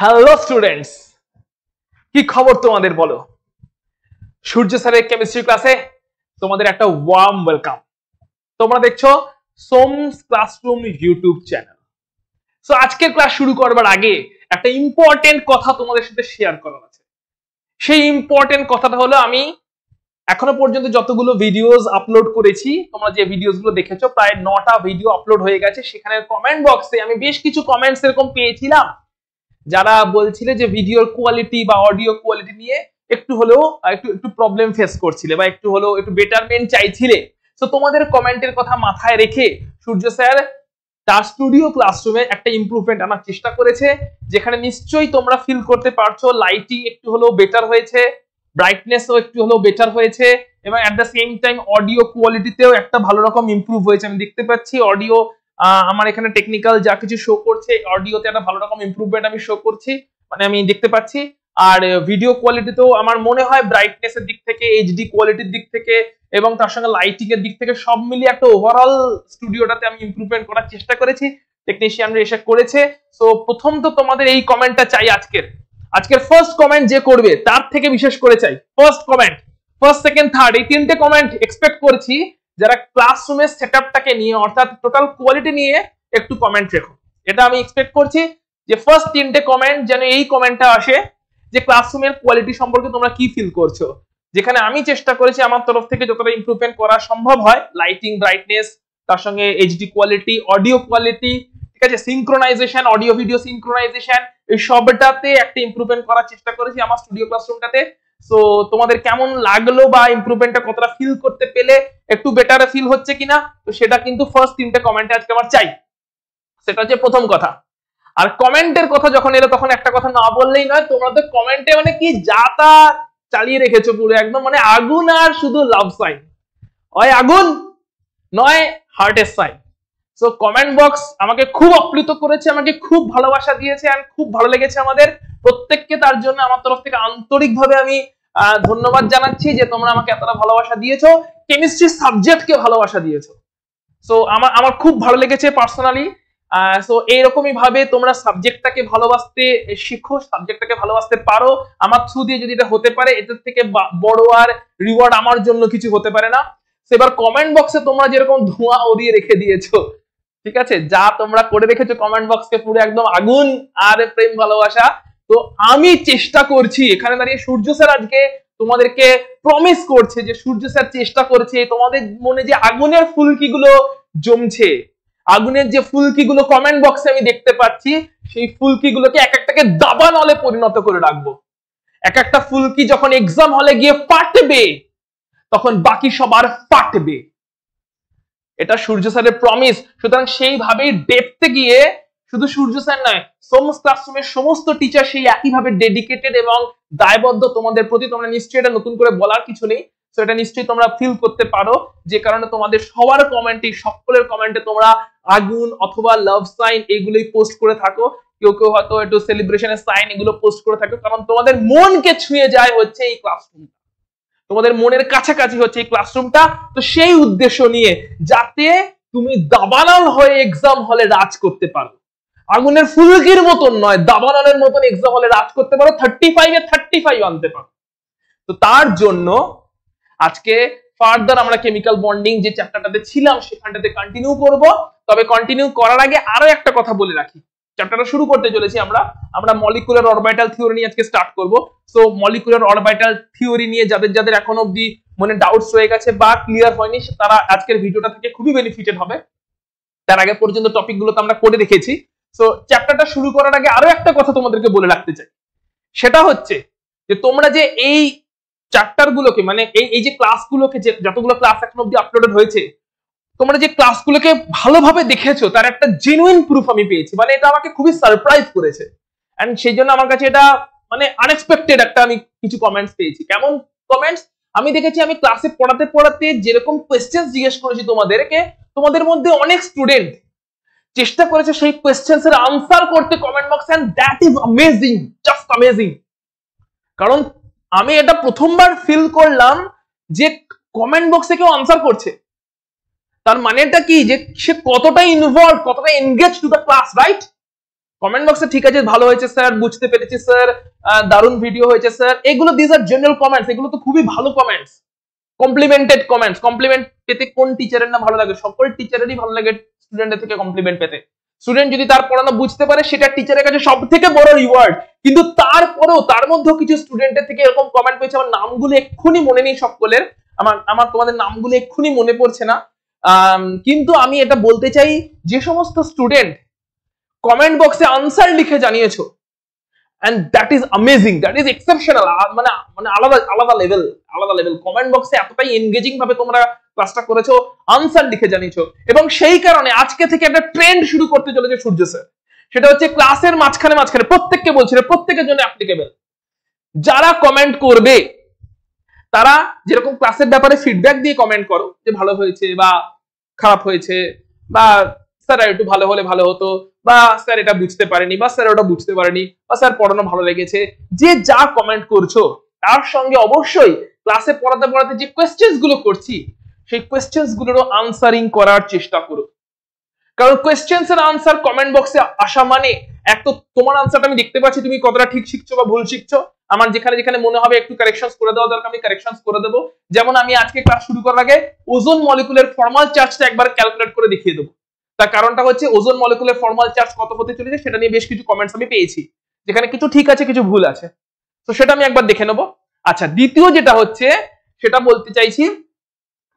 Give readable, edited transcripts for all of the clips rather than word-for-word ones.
Hello students, কি খবর তোমাদের বলো? সূর্য স্যারের কেমিস্ট্রি ক্লাসে তোমাদের একটা ওয়ার্ম ওয়েলকাম। তোমরা দেখছো সোমস ক্লাসরুম ইউটিউব চ্যানেল। সো আজকের ক্লাস শুরু করবার আগে একটা ইম্পর্টেন্ট কথা তোমাদের সাথে শেয়ার করার আছে। সেই ইম্পর্টেন্ট কথাটা হলো, আমি এখনো পর্যন্ত যতগুলো ভিডিওস আপলোড করেছি, তোমরা যে ভিডিওস গুলো দেখেছো, প্রায় 9টা ভিডিও আপলোড হয়ে গেছে। সেখানে কমেন্ট বক্সে আমি বেশ কিছু কমেন্টস এরকম পেয়েছিলাম, যারা বলছিলে যে ভিডিওর কোয়ালিটি বা অডিও কোয়ালিটি নিয়ে একটু হলেও একটু প্রবলেম ফেস করছিলে বা একটু হলেও একটু বেটারমেন্ট চাইছিলে। তো তোমাদের কমেন্টের কথা মাথায় রেখে সূর্য স্যার তার স্টুডিও ক্লাসরুমে একটা ইমপ্রুভমেন্ট আনার চেষ্টা করেছে, যেখানে নিশ্চয়ই তোমরা ফিল করতে পারছো লাইটিং একটু হলেও বেটার হয়েছে, ব্রাইটনেসও একটু হলেও বেটার হয়েছে, এবং at the same time audio কোয়ালিটিতেও একটা ভালো রকম ইমপ্রুভ হয়েছে। আমি দেখতে পাচ্ছি অডিও, আমার এখানে টেকনিক্যাল যা কিছু শো করছে, অডিওতে একটা ভালো রকম ইমপ্রুভমেন্ট আমি শো করছি, মানে আমি দেখতে পাচ্ছি। আর ভিডিও কোয়ালিটিতেও আমার মনে হয় ব্রাইটনেসের দিক থেকে, এইচডি কোয়ালিটির দিক থেকে এবং তার সঙ্গে লাইটিং এর দিক থেকে সব মিলিয়ে একটা ওভারঅল স্টুডিওটাতে আমি ইমপ্রুভমেন্ট করার চেষ্টা করেছি, টেকনিশিয়ানরা এসে করেছে। সো প্রথম তো তোমাদের এই কমেন্টটা চাই। আজকের ফার্স্ট কমেন্ট যে করবে তার থেকে বিশেষ করে চাই first comment, first second third, এই তিনটে কমেন্ট এক্সপেক্ট করছি যারা ক্লাসরুমের সেটআপটাকে নিয়ে অর্থাৎ টোটাল কোয়ালিটি নিয়ে একটু কমেন্ট রেখো। এটা আমি এক্সপেক্ট করছি যে ফার্স্ট তিনটে কমেন্ট যেন এই কমেন্টটা আসে যে ক্লাসরুমের কোয়ালিটি সম্পর্কে তোমরা কি ফিল করছো, যেখানে আমি চেষ্টা করেছি আমার তরফ থেকে যতটা ইমপ্রুভমেন্ট করা সম্ভব হয়, লাইটিং, ব্রাইটনেস, তার সঙ্গে এইচডি কোয়ালিটি, অডিও কোয়ালিটি, ঠিক আছে, সিনক্রোনাইজেশন, অডিও ভিডিও সিনক্রোনাইজেশন, এই সবটাতে একটা ইমপ্রুভমেন্ট করার চেষ্টা করেছি আমার স্টুডিও ক্লাসরুমটাতে। সো তোমাদের কেমন লাগলো বা ইমপ্রুভমেন্টটা কতটা ফিল করতে পেলে, একটু বেটার ফিল হচ্ছে কিনা, তো সেটা কিন্তু ফার্স্ট তিনটে কমেন্টে আজকে আমার চাই। সেটা হচ্ছে প্রথম কথা। আর কমেন্টের কথা যখন এলো তখন একটা কথা না বললেই নয়, তোমরা তো কমেন্টে মানে কি যাতা চালিয়ে রেখেছো পুরো একদম, মানে আগুন আর শুধু লাভ সাইন, হয় আগুন নয় হার্টের সাইন। সো কমেন্ট বক্স আমাকে খুব আপ্লুত করেছে, আমাকে খুব ভালোবাসা দিয়েছে, আর খুব ভালো লেগেছে আমাদের প্রত্যেককে। তার জন্য আমার তরফ থেকে আন্তরিকভাবে আমি ধন্যবাদ জানাচ্ছি যে তোমরা আমাকে এতটা ভালোবাসা দিয়েছো, কেমিস্ট্রি সাবজেক্টকে ভালোবাসা দিয়েছো। সো আমার খুব ভালো লেগেছে পার্সোনালি। সো এইরকমই ভাবে তোমরা সাবজেক্টটাকে ভালোবাসতে শিখো, সাবজেক্টটাকে ভালোবাসতে পারো। আমার থ্রু দিয়ে যদি এটা হতে পারে, এটার থেকে বড় আর রিওয়ার্ড আমার জন্য কিছু হতে পারে না। এবার কমেন্ট বক্সে তোমরা যেরকম ধোঁয়া উড়িয়ে রেখে দিয়েছো, ঠিক আছে, যা তোমরা করে রেখেছো কমেন্ট বক্সকে পুরো একদম আগুন আর প্রেম ভালোবাসা। তো আমি চেষ্টা করছি এখানে দাঁড়িয়ে, সূর্য স্যার আজকে তোমাদেরকে প্রমিস করছে যে সূর্য স্যার চেষ্টা করছে তোমাদের মনে যে আগুনের ফুলকিগুলো জমছে, আগুনের যে ফুলকিগুলো কমেন্ট বক্সে আমি দেখতে পাচ্ছি, সেই ফুলকিগুলোকে এক একটাকে দাবানলে পরিণত করে রাখবো। এক একটা ফুলকি যখন এক্সাম হলে গিয়ে ফাটবে, তখন বাকি সবার ফাটবে, এটা সূর্য স্যারের প্রমিস। সুতরাং সেইভাবেই ডেপথে গিয়ে শুধু সূর্য স্যার নয়, সোমস ক্লাসরুমের সমস্ত টিচার সেই একইভাবে ডেডিকেটেড এবং দায়বদ্ধ তোমাদের প্রতি। তোমরা নিশ্চয়ই এটা নতুন করে বলার কিছু নেই, তো এটা নিশ্চয়ই তোমরা ফিল করতে পারো, যে কারণে তোমাদের সবার কমেন্টে, সকলের কমেন্টে তোমরা আগুন অথবা লাভ সাইন এইগুলোই পোস্ট করে থাকো। কেউ কেউ হয়তো একটু সেলিব্রেশনের সাইন এগুলো পোস্ট করে থাকো, কারণ তোমাদের মনকে ছুঁয়ে যায় হচ্ছে এই ক্লাসরুমটা, তোমাদের মনের কাছাকাছি হচ্ছে এই ক্লাসরুমটা। তো সেই উদ্দেশ্য নিয়ে যাতে তুমি দাবানল হয়ে এক্সাম হলে রাজ করতে পারো, আগুনের ফুলকির মতন নয়, দাবানলের মতন এক্সাম হলে রাজ করতে পারো, 35 এ 35 আনতে পারো। তো তার জন্য আজকে ফার্দার আমরা কেমিক্যাল বন্ডিং যে চ্যাপ্টারটাতে ছিলাম সেখানটাতে কন্টিনিউ করব। তবে কন্টিনিউ করার আগে আরো একটা কথা বলে রাখি, চ্যাপ্টারটা শুরু করতে চলেছি আমরা মলিকুলার অরবিটাল থিওরি নিয়ে আজকে স্টার্ট করব। সো মলিকুলার অরবিটাল থিওরি নিয়ে যাদের এখন অবধি মনে ডাউটস রয়ে গেছে বা ক্লিয়ার হয়নি, তারা আজকের ভিডিওটা থেকে খুবই বেনিফিটেড হবে। তার আগে পর্যন্ত টপিকগুলো তো আমরা করে রেখেছি। সো চ্যাপ্টারটা শুরু করার আগে আরো একটা কথা তোমাদেরকে বলে রাখতে চাই, সেটা হচ্ছে যে তোমরা যে এই চ্যাপ্টার গুলোকে, মানে এই যে ক্লাসগুলোকে, যতগুলো ক্লাস এখন অবধি আপলোডেড হয়েছে, তোমরা যে ক্লাসগুলোকে ভালোভাবে দেখেছো তার একটা জেনুইন প্রুফ আমি পেয়েছি। মানে এটা আমাকে খুবই সারপ্রাইজ করেছে, এন্ড সেই জন্য আমার কাছে এটা মানে আনএক্সপেক্টেড একটা আমি কিছু কমেন্টস পেয়েছি। কেমন কমেন্টস? আমি দেখেছি আমি ক্লাসে পড়াতে পড়াতে যেরকম কোয়েশ্চেন জিজ্ঞেস করেছি তোমাদেরকে, তোমাদের মধ্যে অনেক স্টুডেন্ট চেষ্টা করেছে সেই কোয়েশ্চেন্স এর আনসার করতে কমেন্ট বক্সে, and that is amazing, just amazing. কারণ আমি এটা প্রথমবার ফিল করলাম যে কমেন্ট বক্সে কেউ আনসার করছে, তার মানেটা কি যে সে কতটা ইনভলভ, কতটা engage to the class, right? Comment বক্সে ঠিক আছে ভালো হয়েছে স্যার, বুঝতে পেরেছি স্যার, দারুণ ভিডিও হয়েছে স্যার, এগুলো দিস আর জেনারেল কমেন্টস, এগুলো তো খুবই ভালো কমেন্টস, কমপ্লিমেন্টেড কমেন্টস। কমপ্লিমেন্ট পেতে কোন টিচারের না ভালো লাগে? সকল টিচারেরই ভালো লাগে স্টুডেন্টের থেকে কমপ্লিমেন্ট পেতে। স্টুডেন্ট যদি তার পড়ানো বুঝতে পারে সেটা টিচারের কাছে সব থেকে বড় রিওয়ার্ড। কিন্তু তারপরেও তার মধ্যেও কিছু স্টুডেন্টের থেকে এরকম কমেন্ট পেয়েছে, আমার নামগুলো এক্ষুনি মনে নেই সকলের, আমার তোমাদের নামগুলো এক্ষুনি মনে পড়ছে না, কিন্তু আমি এটা বলতে চাই যে সমস্ত স্টুডেন্ট কমেন্ট বক্সে আনসার লিখে জানিয়েছো, and that is amazing, that is exceptional, মানে আলাদা লেভেল। কমেন্ট বক্সে এতটাই এনগেজিং ভাবে তোমরা ক্লাসটা করেছো, আনসার লিখে জানিয়েছো, এবং সেই কারণে আজকে থেকে একটা ট্রেন্ড শুরু করতে চলেছে সূর্য স্যার। সেটা হচ্ছে ক্লাসের মাঝখানে প্রত্যেককে বলছিল, প্রত্যেকের জন্য অ্যাপ্লিকেবল। যারা কমেন্ট করবে তারা যেরকম ক্লাসের ব্যাপারে ফিডব্যাক দিয়ে কমেন্ট করো যে ভালো হয়েছে বা খারাপ হয়েছে, বা স্যার একটু ভালো হলে ভালো হতো, বা স্যার এটা বুঝতে পারেনি, বা স্যার ওটা বুঝতে পারেনি, বা স্যার পড়ানো ভালো লেগেছে, যে যা কমেন্ট করছো তার সঙ্গে অবশ্যই ক্লাসে পড়াতে যে কোয়েশ্চেন্স গুলো করছি সেই কোয়েশ্চেন্স গুলোরও আনসারিং করার চেষ্টা করো। কারণ কোয়েশ্চেন্স এর আনসার কমেন্ট বক্সে আসা মানে এক তো তোমার আনসারটা আমি দেখতে পাচ্ছি তুমি কতটা ঠিক শিখছো বা ভুল শিখছো, আমার যেখানে মনে হবে একটু কারেকশনস করে দেওয়া দরকার আমি কারেকশনস করে দেবো। যেমন আমি আজকে ক্লাস শুরু করার আগে ওজোন মলিকুলের ফর্মাল চার্জটা একবার ক্যালকুলেট করে দেখিয়ে দেবো। তার কারণটা হচ্ছে ওজোন মলিকুলের ফর্মাল চার্জ কত হতে চলেছে সেটা নিয়ে বেশ কিছু কমেন্টস আমি পেয়েছি, যেখানে কিছু ঠিক আছে কিছু ভুল আছে, তো সেটা আমি একবার দেখে নেবো। আচ্ছা, দ্বিতীয় যেটা হচ্ছে সেটা বলতে চাইছি,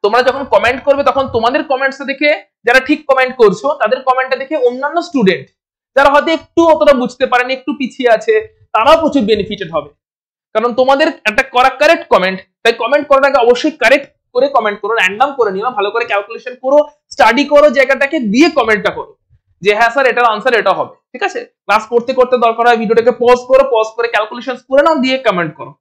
তোমরা যখন কমেন্ট করবে তখন তোমাদের কমেন্টসটা দেখে যারা ঠিক কমেন্ট করছো তাদের কমেন্টটা দেখে অন্যান্য স্টুডেন্ট যারা হয়তো একটু অতটা বুঝতে পারেনি, একটু পিছিয়ে আছে, তারাও প্রচুর বেনিফিটেড হবে। কারণ তোমাদের একটা কারেক্ট কমেন্ট, তাই কমেন্ট করার আগে অবশ্যই কারেক্ট করে কমেন্ট করো, র্যান্ডম করে নিও, ভালো করে ক্যালকুলেশন করো, স্টাডি করো জায়গাটাকে, দিয়ে কমেন্টটা করো যে হ্যাঁ স্যার এটার আনসার এটা হবে। ঠিক আছে, ক্লাস করতে করতে দরকার হয় ভিডিওটাকে পজ করে ক্যালকুলেশন করে নাও, দিয়ে কমেন্ট করো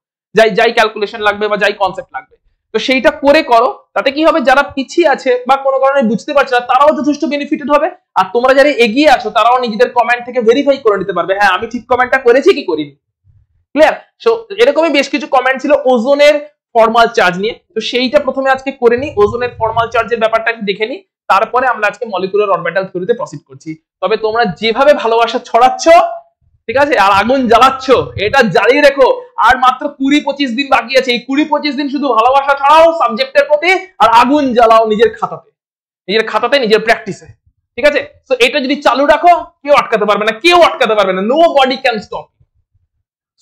যাই ক্যালকুলেশন লাগবে বা যাই কনসেপ্ট লাগবে, তো সেইটা করে করো। তাতে কি হবে, যারা পিছিয়ে আছে বা কোনো কারণে বুঝতে পারছে না তারাও যথেষ্ট বেনিফিটেড হবে, আর তোমরা যারা এগিয়ে আছো তারাও নিজেদের কমেন্ট থেকে ভেরিফাই করে নিতে পারবে হ্যাঁ আমি ঠিক কমেন্টটা করেছি কি করিনি। ক্লিয়ার? সো এরকমই বেশ কিছু কমেন্ট ছিল ওজোনের ফর্মাল চার্জ নিয়ে, তো সেইটা প্রথমে আজকে করে নি, ওজোনের ফর্মাল চার্জের ব্যাপারটা একটু দেখে নি, তারপরে আমরা আজকে মলিকুলার অরবিটাল থিওরিতে প্রসিড করছি। তবে তোমরা যেভাবে ভালোবাসা ছড়াচ্ছ, ঠিক আছে, আর আগুন জ্বালাচ্ছ, এটা জ্বালিয়ে রেখো। আর মাত্র 20-25 দিন বাকি আছে, এই 20-25 দিন শুধু ভালোবাসা ছড়াও সাবজেক্টের প্রতি, আর আগুন জ্বালাও নিজের খাতাতে নিজের প্র্যাকটিসে। ঠিক আছে, তো এটা যদি চালু রাখো কেউ আটকাতে পারবে না, nobody can stop.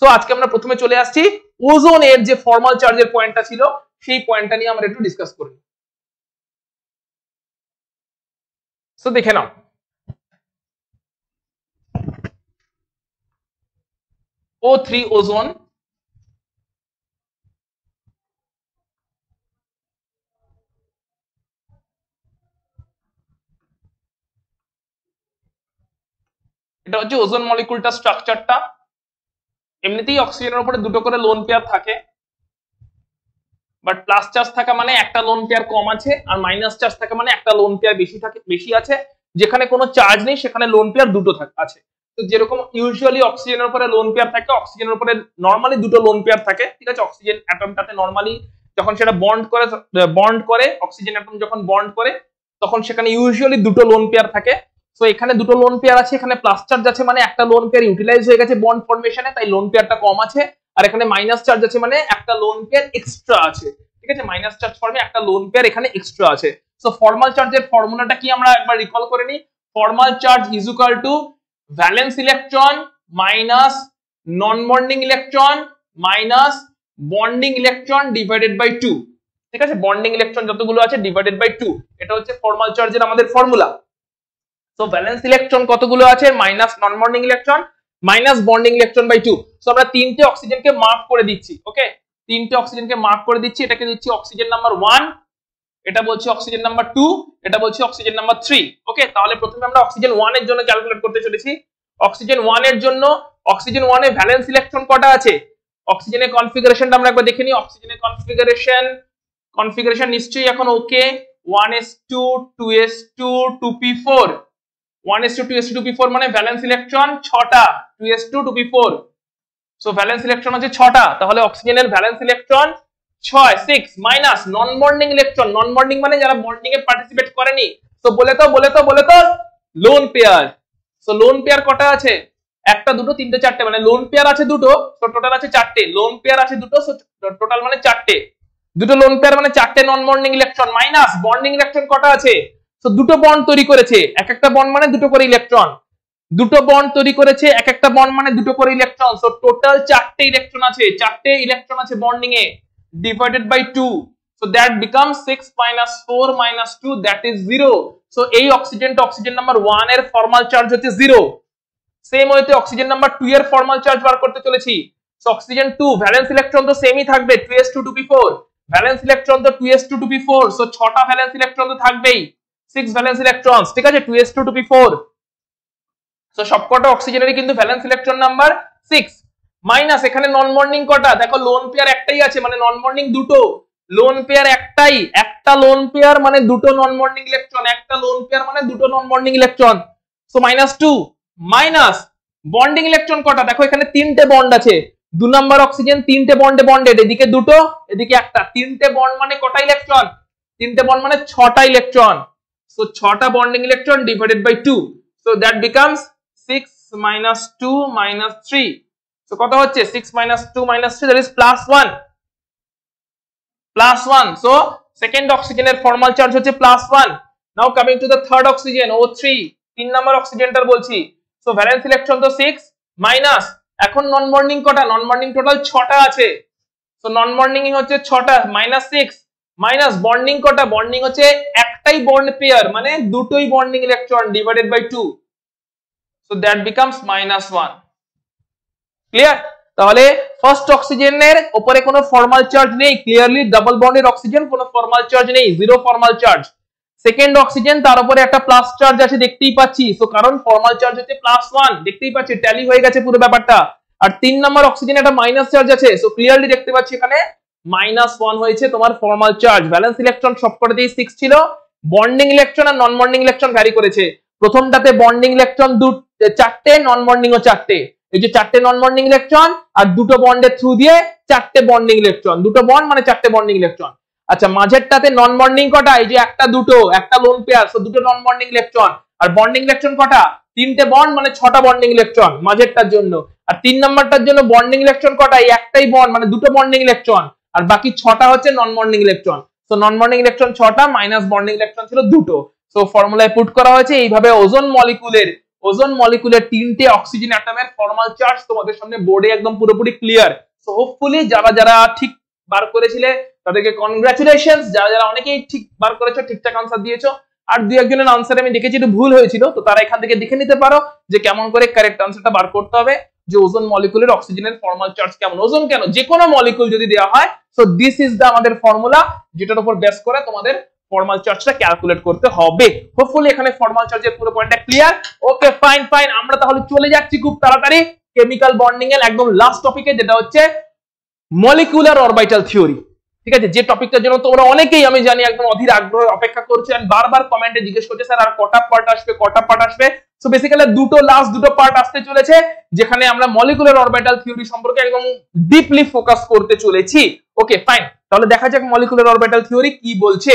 So আজকে আমরা প্রথমে চলে আসছি ওজোনের যে ফর্মাল চার্জের পয়েন্টটা ছিল সেই পয়েন্টটা নিয়ে আমরা একটু ডিসকাস করি। সো দেখে নাও, O3 ওজোন এটা হচ্ছে ওজোন মলিকুলটা স্ট্রাকচারটা। এমনিতেই অক্সিজেনের উপরে দুটো করে লোন পেয়ার থাকে, বাট প্লাস চার্জ থাকা মানে একটা লোন পেয়ার কম আছে, আর মাইনাস চার্জ থাকা মানে একটা লোন পেয়ার বেশি আছে। যেখানে কোনো চার্জ নেই সেখানে লোন পেয়ার দুটো আছে। তো যেরকম ইউজুয়ালি অক্সিজেনের উপরে লোন পেয়ার থাকে, অক্সিজেনের উপরে নরমালি দুটো লোন পেয়ার থাকে। ঠিক আছে, অক্সিজেন অ্যাটমটাতে নরমালি যখন সেটা বন্ড করে অক্সিজেন অ্যাটম যখন বন্ড করে তখন সেখানে ইউজুয়ালি দুটো লোন পেয়ার থাকে। তো এখানে দুটো লোন পেয়ার আছে, এখানে প্লাস চার্জ আছে মানে একটা লোন পেয়ার ইউটিলাইজ হয়ে গেছে বন্ড ফরমেশনে, তাই লোন পেয়ারটা কম আছে। আর এখানে মাইনাস চার্জ আছে মানে একটা লোন পেয়ার এক্সট্রা আছে। ঠিক আছে, মাইনাস চার্জ ফর্মে একটা লোন পেয়ার এখানে এক্সট্রা আছে। সো ফর্মাল চার্জের ফর্মুলাটা কি আমরা একবার রিকল করে নিই। Formal charge is equal to valence electron minus non bonding electron minus bonding electron divided by 2। ঠিক আছে, বন্ডিং ইলেকট্রন যতগুলো আছে ডিভাইডেড বাই 2, এটা হচ্ছে ফর্মাল চার্জের আমাদের ফর্মুলা। সো ভ্যালেন্স ইলেকট্রন কতগুলো আছে, minus non bonding electron minus bonding electron by 2। So আমরা তিনটে অক্সিজেনকে মার্ক করে দিচ্ছি। ওকে, তিনটে অক্সিজেনকে মার্ক করে দিচ্ছি, এটাকে দিচ্ছি অক্সিজেন নাম্বার 1, এটা বলছি অক্সিজেন নাম্বার 2, এটা বলছি অক্সিজেন নাম্বার 3। ওকে, তাহলে প্রথমে আমরা অক্সিজেন 1 এর জন্য ক্যালকুলেট করতে চলেছি। অক্সিজেন 1 এর জন্য অক্সিজেন 1 এ ভ্যালেন্স ইলেকট্রন কটা আছে, অক্সিজেনের কনফিগারেশনটা আমরা একবার দেখে নিই। অক্সিজেনের কনফিগারেশন নিশ্চয়ই এখন ওকে, 1s2 2s2 2p4, 1s2 2s2 2p4 মানে ভ্যালেন্স ইলেকট্রন 6টা, 2s2 2p4। So valence electron আছে 6টা, তাহলে অক্সিজেনের valence electron 6 minus non bonding electron, নন বন্ডিং মানে যারা বন্ডিং এ পার্টিসিপেট করেনি। তো বলে তো lone pair. So lone pair কটা আছে, একটা দুটো তিনটে চারটে মানে লোন পেয়ার আছে দুটো, তো টোটাল আছে চারটে। লোন পেয়ার আছে দুটো, টোটাল মানে চারটে। দুটো লোন পেয়ার মানে চারটে non bonding electron, minus bonding electron কটা আছে? তো দুটো বন্ড তৈরি করেছে, এক একটা বন্ড মানে দুটো করে ইলেকট্রন। দুটো বন্ড তৈরি করেছে, এক একটা বন্ড মানে দুটো করে ইলেকট্রন। সো টোটাল চারটে ইলেকট্রন আছে, চারটে ইলেকট্রন আছে বন্ডিং এ, divided by 2, so that becomes 6 minus 4 minus 2, that is 0. so এই অক্সিজেন নাম্বার 1 এর ফর্মাল চার্জ হচ্ছে 0। সেম ওয়েতে অক্সিজেন নাম্বার 2 এর ফর্মাল চার্জ বার করতে চলেছি। সো অক্সিজেন 2 ভ্যালেন্স ইলেকট্রন তো সেমই থাকবে, 2s2 2p4, ভ্যালেন্স ইলেকট্রন তো 2s2 2p4, সো 6টা ভ্যালেন্স ইলেকট্রন তো থাকবেই, 6 ভ্যালেন্স ইলেকট্রনস, ঠিক আছে, 2s2 2p4। সো সবকটা অক্সিজেনেরই কিন্তু ভ্যালেন্স ইলেকট্রন নাম্বার 6, মাইনাস এখানে নন বন্ডিং কটা? দেখো লোন পেয়ার একটাই আছে, মানে নন বন্ডিং দুটো। লোন পেয়ার একটাই, একটা লোন পেয়ার মানে দুটো নন বন্ডিং ইলেকট্রন, একটা লোন পেয়ার মানে দুটো non bonding electron. So -2 minus bonding electron কটা? দেখো এখানে তিনটে বন্ড আছে, 2 নাম্বার অক্সিজেন তিনটে বন্ডে বন্ডেড, এদিকে দুটো এদিকে একটা, তিনটে বন্ড মানে কটা ইলেকট্রন? তিনটে বন্ড মানে 6টা ইলেকট্রন। সো 6টা bonding electron divided by 2, so that becomes 6 minus 2 minus 3, so কত হচ্ছে? 6 minus 2 minus 3, that is +1, +1. so second অক্সিজেনের ফর্মাল চার্জ হচ্ছে +1. now coming to the third oxygen, O3, 3 number অক্সিজেনটার বলছি। so ভ্যালেন্স ইলেকট্রন তো 6 minus, এখন নন bonding কটা? নন bonding total 6টা আছে, so নন বন্ডিং হচ্ছে 6টা, -6 মাইনাস বন্ডিং কটা? বন্ডিং হচ্ছে একটাই বন্ড পেয়ার মানে দুটোই bonding electron divided by 2, so that becomes -1. Clear? তাহলে ফার্স্ট অক্সিজেনের উপরে কোনো ফর্মাল চার্জ নেই, ক্লিয়ারলি ডাবল বন্ডের অক্সিজেন কোনো ফর্মাল চার্জ নেই, zero formal charge. Second oxygen তার উপরে একটা প্লাস চার্জ আছে দেখতেই পাচ্ছি, সো কারণ ফর্মাল চার্জ হচ্ছে +1, দেখতেই পাচ্ছি ট্যালি হয়ে গেছে পুরো ব্যাপারটা। আর 3 নাম্বার অক্সিজেনে একটা মাইনাস চার্জ আছে, সো ক্লিয়ারলি দেখতে পাচ্ছি এখানে -1 হয়েছে তোমার ফর্মাল চার্জ। ভ্যালেন্স ইলেকট্রন সবকটাতেই 6 ছিল, বন্ডিং ইলেকট্রন আর নন বন্ডিং ইলেকট্রন ভ্যারি করেছে। প্রথমটাতে বন্ডিং ইলেকট্রন চারটে, নন বন্ডিং ও চারটে, এই যে চারটে নন বন্ডিং ইলেকট্রন আর দুটো বন্ডের থ্রু দিয়ে চারটে বন্ডিং ইলেকট্রন, দুটো বন্ড মানে চারটে বন্ডিং ইলেকট্রন। আচ্ছা মাঝেরটাতে নন বন্ডিং কটা? এই যে একটা দুটো, একটা লোন পেয়ার, সো দুটো নন বন্ডিং ইলেকট্রন। আর বন্ডিং ইলেকট্রন কটা? তিনটে বন্ড মানে 6টা বন্ডিং ইলেকট্রন মাঝেরটার জন্য। আর 3 নাম্বারটার জন্য বন্ডিং ইলেকট্রন কটা? এই একটাই বন্ড মানে দুটো বন্ডিং ইলেকট্রন, আর বাকি 6টা হচ্ছে non bonding electron. So non bonding electron 6টা মাইনাস বন্ডিং ইলেকট্রন ছিল দুটো। সো ফর্মুলায় পুট করা হয়েছে এইভাবে। ওজোন মলিকুলের তিনটে অক্সিজেন অ্যাটমের ফর্মাল চার্জ তোমাদের সামনে বোর্ডে একদম পুরোপুরি ক্লিয়ার। সো হোপফুলি যারা ঠিক বার করেছিলে তাদেরকে কনগ্রাচুলেশনস, যারা অনেকেই ঠিক বার করেছো, ঠিকঠাক আনসার দিয়েছো। আর দুই একজনের আনসার আমি দেখেছি একটু ভুল হয়েছিল, তো তারা এখান থেকে দেখে নিতে পারো যে কেমন করে কারেক্ট আনসারটা বার করতে হবে, যে ওজোন মলিকুলের অক্সিজেনের ফর্মাল চার্জ কেমন। ওজোন কেন, যে কোনো মলিকুল যদি দেওয়া হয়, সো দিস ইজ দা আমাদের ফর্মুলা, যেটার উপর বেস করে তোমাদের ফর্মাল চার্জটা ক্যালকুলেট করতে হবে। হোপফুলি এখানে ফর্মাল চার্জের পুরো পয়েন্টটা ক্লিয়ার। ওকে ফাইন, আমরা তাহলে চলে যাচ্ছি খুব তাড়াতাড়ি কেমিক্যাল বন্ডিং এর একদম লাস্ট টপিকে, যেটা হচ্ছে মলিকুলার অরবিটাল থিওরি। ঠিক আছে, যে টপিকটার জন্য তোমরা অনেকেই আমি জানি একদম অধীর আগ্রহে অপেক্ষা করছো, এন্ড বারবার কমেন্টে জিজ্ঞেস করছে স্যার আর কটা পার্ট আসবে। সো বেসিক্যালি লাস্ট দুটো পার্ট আসতে চলেছে, যেখানে আমরা মলিকুলার অরবিটাল থিওরি সম্পর্কে একদম ডিপলি ফোকাস করতে চলেছি। ওকে ফাইন, তাহলে দেখা যাক মলিকুলার অরবিটাল থিওরি কি বলছে।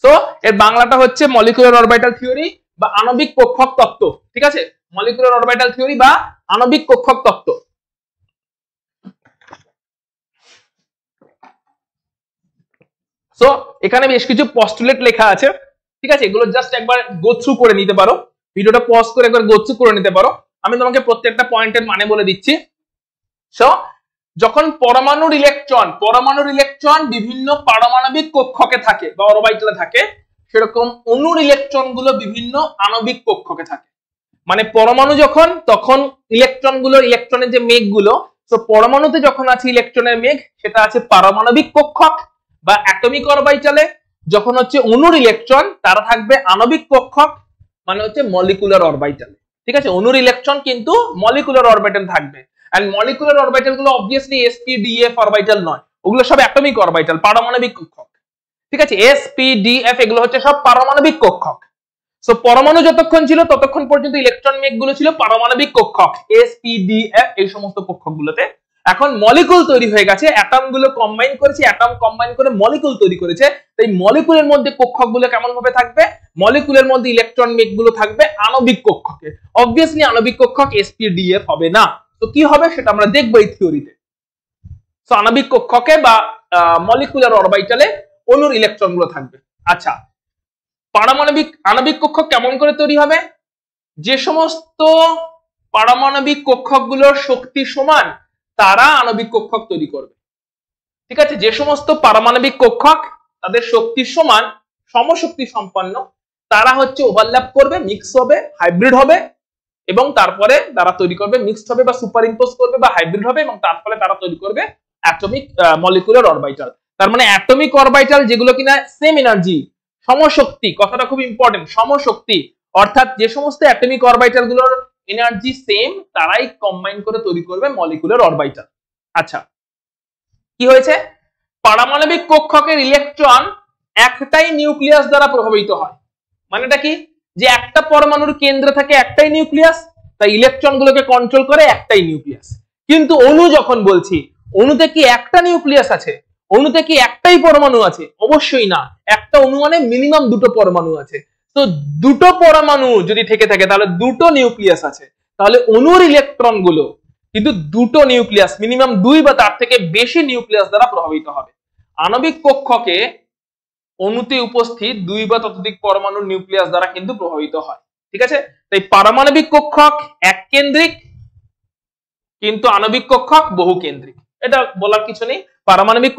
সো এর বাংলাটা হচ্ছে মলিকুলার অরবিটাল থিওরি বা আণবিক কক্ষক তত্ত্ব। ঠিক আছে, মলিকুলার অরবিটাল থিওরি বা আণবিক কক্ষক তত্ত্ব। সো এখানে বেশ কিছু পস্টুলেট লেখা আছে, ঠিক আছে, এগুলো জাস্ট একবার গো থ্রু করে নিতে পারো, ভিডিওটা পজ করে একবার গো থ্রু করে নিতে পারো। আমি তোমাকে প্রত্যেকটা পয়েন্টের মানে বলে দিচ্ছি। সো যখন পরমাণুর ইলেকট্রন বিভিন্ন পারমাণবিক কক্ষকে থাকে বা অরবিটালে থাকে, সেরকম অণুর ইলেকট্রন গুলো বিভিন্ন আণবিক কক্ষকে থাকে। মানে পরমাণু যখন, তখন ইলেকট্রনের যে মেঘগুলো, তো পরমাণুতে যখন আছে ইলেকট্রনের মেঘ, সেটা আছে পারমাণবিক কক্ষক বা অ্যাটমিক অরবিটালে। যখন হচ্ছে অণুর ইলেকট্রন, তারা থাকবে আণবিক কক্ষক, মানে হচ্ছে মলিকুলার অরবিটালে। ঠিক আছে, অণুর ইলেকট্রন কিন্তু মলিকুলার অরবিটাল থাকবে। এন্ড মলিকুলার অরবিটাল গুলো অবভিয়াসলি sp df অরবিটাল নয়, ওগুলো সব অ্যাটমিক অরবিটাল, পারমাণবিক কক্ষক। ঠিক আছে, sp df এগুলো হচ্ছে সব পারমাণবিক কক্ষক। সো পরমাণু যতক্ষণ ছিল ততক্ষণ পর্যন্ত ইলেকট্রন মেঘ গুলো ছিল পারমাণবিক কক্ষক, sp df এই সমস্ত কক্ষক গুলোতে। এখন মলিকুল তৈরি হয়ে গেছে, অ্যাটম গুলো কম্বাইন করেছে, অ্যাটম কম্বাইন করে মলিকুল তৈরি করেছে। তাই মলিকুলের মধ্যে কক্ষক গুলো কেমন ভাবে থাকবে মলিকুলের মধ্যে ইলেকট্রন মেক গুলো থাকবে আণবিক কক্ষকে। অবভিয়াসলি আণবিক কক্ষক sp_df হবে না, তো কি হবে সেটা আমরা দেখবো এই থিওরিতে। তো আণবিক কক্ষকে বা মলিকুলার অরবিটালে অণুর ইলেকট্রন গুলো থাকবে। আচ্ছা, পারমাণবিক আণবিক কক্ষক কেমন করে তৈরি হবে? যে সমস্ত পারমাণবিক কক্ষক গুলোর শক্তি সমান তারা আণবিক কক্ষক তৈরি করবে। ঠিক আছে, যে সমস্ত পারমাণবিক কক্ষক তাদের শক্তি সমান, সমশক্তি সম্পন্ন, তারা হচ্ছে ওভারল্যাপ করবে, মিক্স হবে, হাইব্রিড হবে, এবং তারপরে তারা তৈরি করবে, মিক্সড হবে বা সুপার ইম্পোজ করবে বা হাইব্রিড হবে, এবং তারপরে তারা তৈরি করবে অ্যাটমিক মলিকুলার অরবিটাল। তার মানে অ্যাটমিক অরবিটাল যেগুলো কিনা সেম এনার্জি, সমশক্তি, কথাটা খুব ইম্পর্টেন্ট, সমশক্তি, অর্থাৎ যে সমস্ত অ্যাটমিক অরবিটাল গুলোর এনার্জি সেম তারাই কম্বাইন করে তৈরি করবে মলিকুলার অরবিটাল। আচ্ছা, কি হয়েছে? পারমাণবিক কক্ষকের ইলেকট্রন একটাই নিউক্লিয়াস দ্বারা প্রভাবিত হয়। মানেটা কি? যে একটা পরমাণুর কেন্দ্রে থাকে একটাই নিউক্লিয়াস, তাই ইলেকট্রন গুলোকে কন্ট্রোল করে একটাই নিউক্লিয়াস। কিন্তু অণু যখন বলছি, অণুতে কি একটা নিউক্লিয়াস আছে? অণুতে কি একটাই পরমাণু আছে? অবশ্যই না। একটা অণু মানে মিনিমাম দুটো পরমাণু আছে। তো দুটো পরমাণু যদি থেকে থাকে তাহলে দুটো নিউক্লিয়াস আছে, তাহলে অণুর ইলেকট্রন গুলো কিন্তু দুটো নিউক্লিয়াস, মিনিমাম 2 বা তার থেকে বেশি নিউক্লিয়াস দ্বারা প্রভাবিত হবে। আণবিক কক্ষকে অণুতে উপস্থিত 2 বা ততোধিক পরমাণুর নিউক্লিয়াস দ্বারা কিন্তু প্রভাবিত হয়। ঠিক আছে, তাই পারমাণবিক কক্ষক এককেন্দ্রিক, কিন্তু আণবিক কক্ষক বহুকেন্দ্রিক। এটা বলার কিছু নেই। পারমাণবিক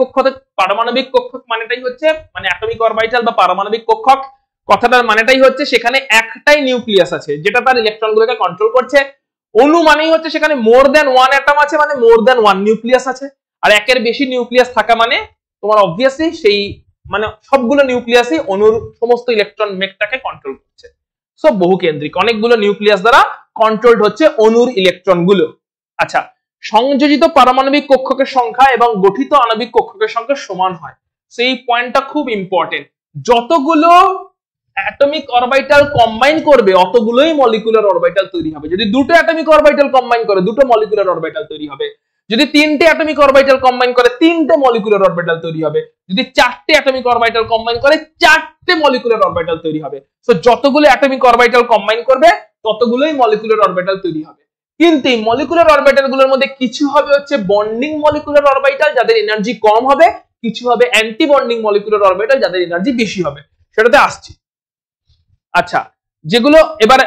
কক্ষক মানেটাই হচ্ছে, মানে অ্যাটমিক অরবিটাল বা পারমাণবিক কক্ষক কথাটার মানেটাই হচ্ছে সেখানে একটাই নিউক্লিয়াস আছে যেটা তার ইলেকট্রনগুলোকে কন্ট্রোল করছে। অণু মানেই হচ্ছে সেখানে মোর দ্যান 1 অ্যাটম আছে, মানে মোর দ্যান 1 নিউক্লিয়াস আছে। আর একের বেশি নিউক্লিয়াস থাকা মানে তোমার অবভিয়াসলি সেই মানে সবগুলো নিউক্লিয়াসই অণুর সমস্ত ইলেকট্রন মেকটাকে কন্ট্রোল করছে। সো বহুকেন্দ্রিক, অনেকগুলো নিউক্লিয়াস দ্বারা কন্ট্রোলড হচ্ছে অণুর ইলেকট্রন গুলো। আচ্ছা, সংযোজিত পারমাণবিক কক্ষকের সংখ্যা এবং গঠিত আণবিক কক্ষকের সংখ্যা সমান হয়। সেই পয়েন্টটা খুব ইম্পর্টেন্ট। যতগুলো অ্যাটমিক অরবিটাল কম্বাইন করবে অতগুলোই মলিকুলার অরবিটাল তৈরি হবে। যদি দুটো অ্যাটমিক অরবিটাল কম্বাইন করে দুটো মলিকুলার অরবিটাল তৈরি হবে। যদি তিনটে অ্যাটমিক অরবিটাল কম্বাইন করে তিনটে মলিকুলার অরবিটাল তৈরি হবে। যদি চারটে অ্যাটমিক অরবিটাল কম্বাইন করে চারটে মলিকুলার অরবিটাল তৈরি হবে। সো যতগুলো অ্যাটমিক অরবিটাল কম্বাইন করবে ততগুলোই মলিকুলার অরবিটাল তৈরি হবে। কিন্তু এই মলিকুলার অরবিটাল গুলোর মধ্যে কিছু হবে হচ্ছে বন্ডিং মলিকুলার অরবিটাল যাদের এনার্জি কম হবে, কিছু হবে অ্যান্টি বন্ডিং মলিকুলার অরবিটাল যাদের এনার্জি বেশি হবে। সেটাতে আসছি। আচ্ছা, যেগুলো এবার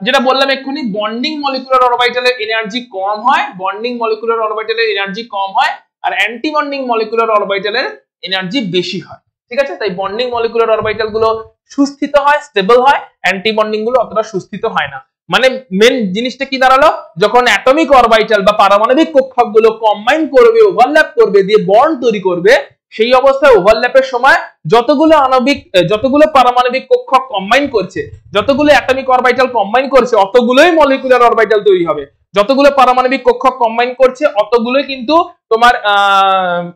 যেটা বললাম এক্ষুনি, বন্ডিং মলিকুলার অরবিটালের এনার্জি কম হয়, বন্ডিং মলিকুলার অরবিটালের এনার্জি কম হয়, আর অ্যান্টি বন্ডিং মলিকুলার অরবিটালের এনার্জি বেশি হয়। ঠিক আছে, তাই বন্ডিং মলিকুলার অরবিটাল গুলো সুস্থিত হয়, স্টেবল হয়, অ্যান্টি বন্ডিং গুলো অতটা সুস্থিত হয় না। মানে মেন জিনিসটা কি দাঁড়ালো, যখন অ্যাটমিক অরবিটাল বা পারমাণবিক কক্ষক গুলো কম্বাইন করবে, ওভারল্যাপ করবে, দিয়ে বন্ড তৈরি করবে, সেই অবস্থায় ওভারল্যাপের সময় যতগুলো পারমাণবিক কক্ষক কম্বাইন করছে, যতগুলো অ্যাটমিক অরবিটাল কম্বাইন করছে অতগুলোই মলিকুলার অরবিটাল তৈরি হবে। যতগুলো পারমাণবিক কক্ষক কম্বাইন করছে অতগুলোই কিন্তু তোমার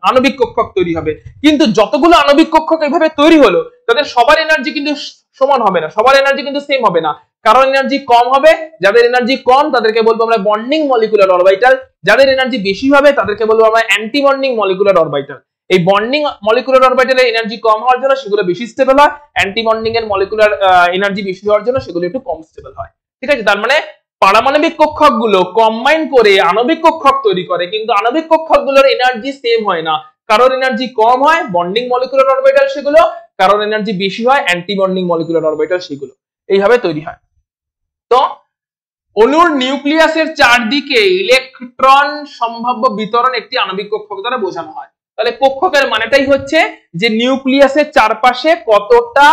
আণবিক কক্ষক তৈরি হবে। কিন্তু যতগুলো আণবিক কক্ষক এইভাবে তৈরি হলো তাদের সবার এনার্জি কিন্তু সমান হবে না, সবার এনার্জি কিন্তু সেম হবে না। কারণ এনার্জি কম হবে, যাদের এনার্জি কম তাদেরকে বলবো আমরা বন্ডিং মলিকুলার অরবিটাল, যাদের এনার্জি বেশি হবে তাদেরকে বলবো আমরা অ্যান্টি বন্ডিং মলিকুলার অরবিটাল। এই বন্ডিং মলিকুলার অরবিটালের এনার্জি কম হওয়ার জন্য সেগুলো বেশি স্টেবল হয়, অ্যান্টি বন্ডিং এর মলিকুলার এনার্জি বেশি হওয়ার জন্য সেগুলো একটু কম স্টেবল হয়। ঠিক আছে, তার মানে পারমাণবিক কক্ষক গুলো কম্বাইন করে আণবিক কক্ষক তৈরি করে, কিন্তু আণবিক কক্ষক গুলোর এনার্জি সেম হয় না। কারোর এনার্জি কম হয় বন্ডিং মলিকুলার অরবিটাল সেগুলো, কারোর এনার্জি বেশি হয় অ্যান্টি বন্ডিং মলিকুলার অরবিটাল সেগুলো। এইভাবে তৈরি হয়। তো অণুর নিউক্লিয়াসের চারদিকে ইলেকট্রন সম্ভাব্য বিতরণ একটি আণবিক কক্ষক দ্বারা বোঝানো হয়। তাহলে কক্ষকের মানেটাই হচ্ছে যে নিউক্লিয়াসের চারপাশে কতটা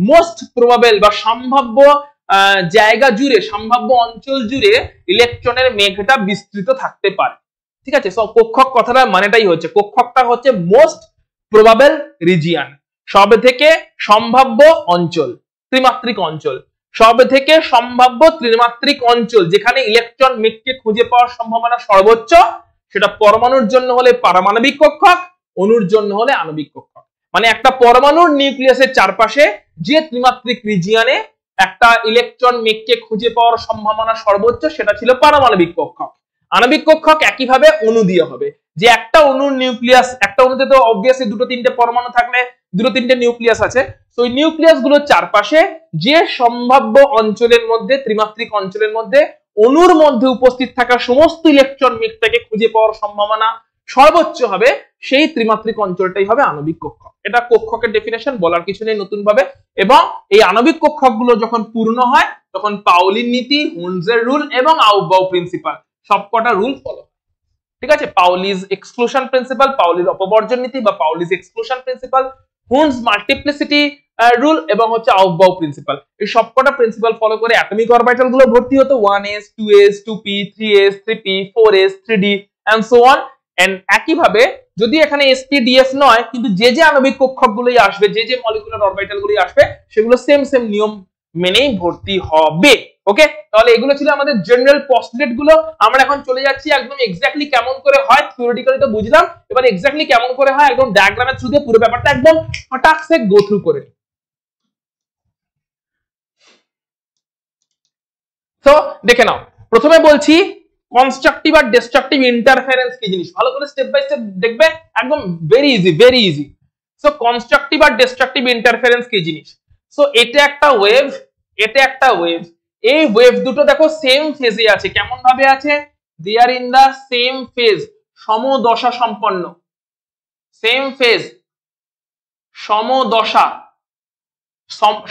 মোস্ট প্রবাবল বা সম্ভাব্য জায়গা জুড়ে, সম্ভাব্য অঞ্চল জুড়ে ইলেকট্রনের মেঘটা বিস্তৃত থাকতে পারে। ঠিক আছে, সব কক্ষক কথাটা মানেটাই হচ্ছে, কক্ষকটা হচ্ছে মোস্ট প্রবাবল রিজিয়ন, সব থেকে সম্ভাব্য অঞ্চল, ত্রিমাত্রিক অঞ্চল, সব থেকে সম্ভাব্য ত্রিমাত্রিক অঞ্চল যেখানে ইলেকট্রন মেঘকে খুঁজে পাওয়ার সম্ভাবনা সর্বোচ্চ। সেটা পরমাণুর জন্য হলে পারমাণবিক কক্ষক, অণুর জন্য হলে আণবিক কক্ষক। মানে একটা পরমাণুর নিউক্লিয়াসের চারপাশে যে ত্রিমাত্রিক রিজিয়নে একটা ইলেকট্রন মেঘকে খুঁজে পাওয়ার সম্ভাবনা সর্বোচ্চ সেটা ছিল পারমাণবিক কক্ষক। আণবিক কক্ষক একইভাবে অণু দিয়ে হবে, যে একটা অণুর নিউক্লিয়াস, একটা অণুতে তো অবভিয়াসলি দুটো তিনটে পরমাণু থাকলে দুটো তিনটে নিউক্লিয়াস আছে, তো ওই নিউক্লিয়াস গুলোর চারপাশে যে সম্ভাব্য অঞ্চলের মধ্যে, ত্রিমাত্রিক অঞ্চলের মধ্যে অণুর মধ্যে উপস্থিত থাকা সমস্ত ইলেকট্রন মিটটাকে খুঁজে পাওয়ার সম্ভাবনা সর্বোচ্চ হবে, সেই ত্রিমাত্রিক অঞ্চলটাই হবে আণবিক কক্ষক। এটা কক্ষকের ডেফিনেশন, বলার কিছু নেই নতুন ভাবে। এবং এই আণবিক কক্ষকগুলো যখন পূর্ণ হয় তখন পাউলির নীতি, হুনসের রুল এবং আউবাউ প্রিন্সিপাল সবকটা রুল ফলো। ঠিক আছে, পাউলিজ এক্সক্লুশন প্রিন্সিপাল, পাউলির অপবর্জন নীতি বা Pauli's exclusion principle, Hund's multiplicity rule এবং হচ্ছে আউবাউ প্রিন্সিপাল, এই সবকটা প্রিন্সিপাল ফলো করে অ্যাটমিক অরবিটাল গুলো ভর্তি হতো 1s 2s 2p 3s 3p 4s 3d and so on. And একইভাবে যদি এখানে sp ds নয়, কিন্তু যে যে আণবিক কক্ষক গুলোই আসবে, যে যে মলিকুলার অরবিটাল গুলোই আসবে, সেগুলো সেম সেম নিয়ম মেনেই ভর্তি হবে। ওকে, তাহলে এগুলো ছিল আমাদের জেনারেল পস্টুলেট গুলো। আমরা এখন চলে যাচ্ছি একদম এক্স্যাক্টলি কেমন করে হয়, থিওরিটিক্যালি তো বুঝলাম, এবার এক্স্যাক্টলি কেমন করে হয় একদম ডায়াগ্রামের থ্রু দিয়ে পুরো ব্যাপারটা একদম ফটাকসে গো থ্রু করে। তো দেখে নাও, প্রথমে বলছি কনস্ট্রাকটিভ আর ডিস্ট্রাকটিভ ইন্টারফারেন্স কি জিনিস, ভালো করে স্টেপ বাই স্টেপ দেখবে, একদম very easy very easy. So constructive আর ডিস্ট্রাকটিভ ইন্টারফারেন্স কি জিনিস? সো এটা একটা ওয়েভ, এটা একটা ওয়েভ, এই ওয়েভ দুটো দেখো সেম ফেজে আছে। কেমন ভাবে আছে? দে আর ইন দা সেম ফেজ, সমদশা সম্পন্ন, সেম ফেজ, সমদশা।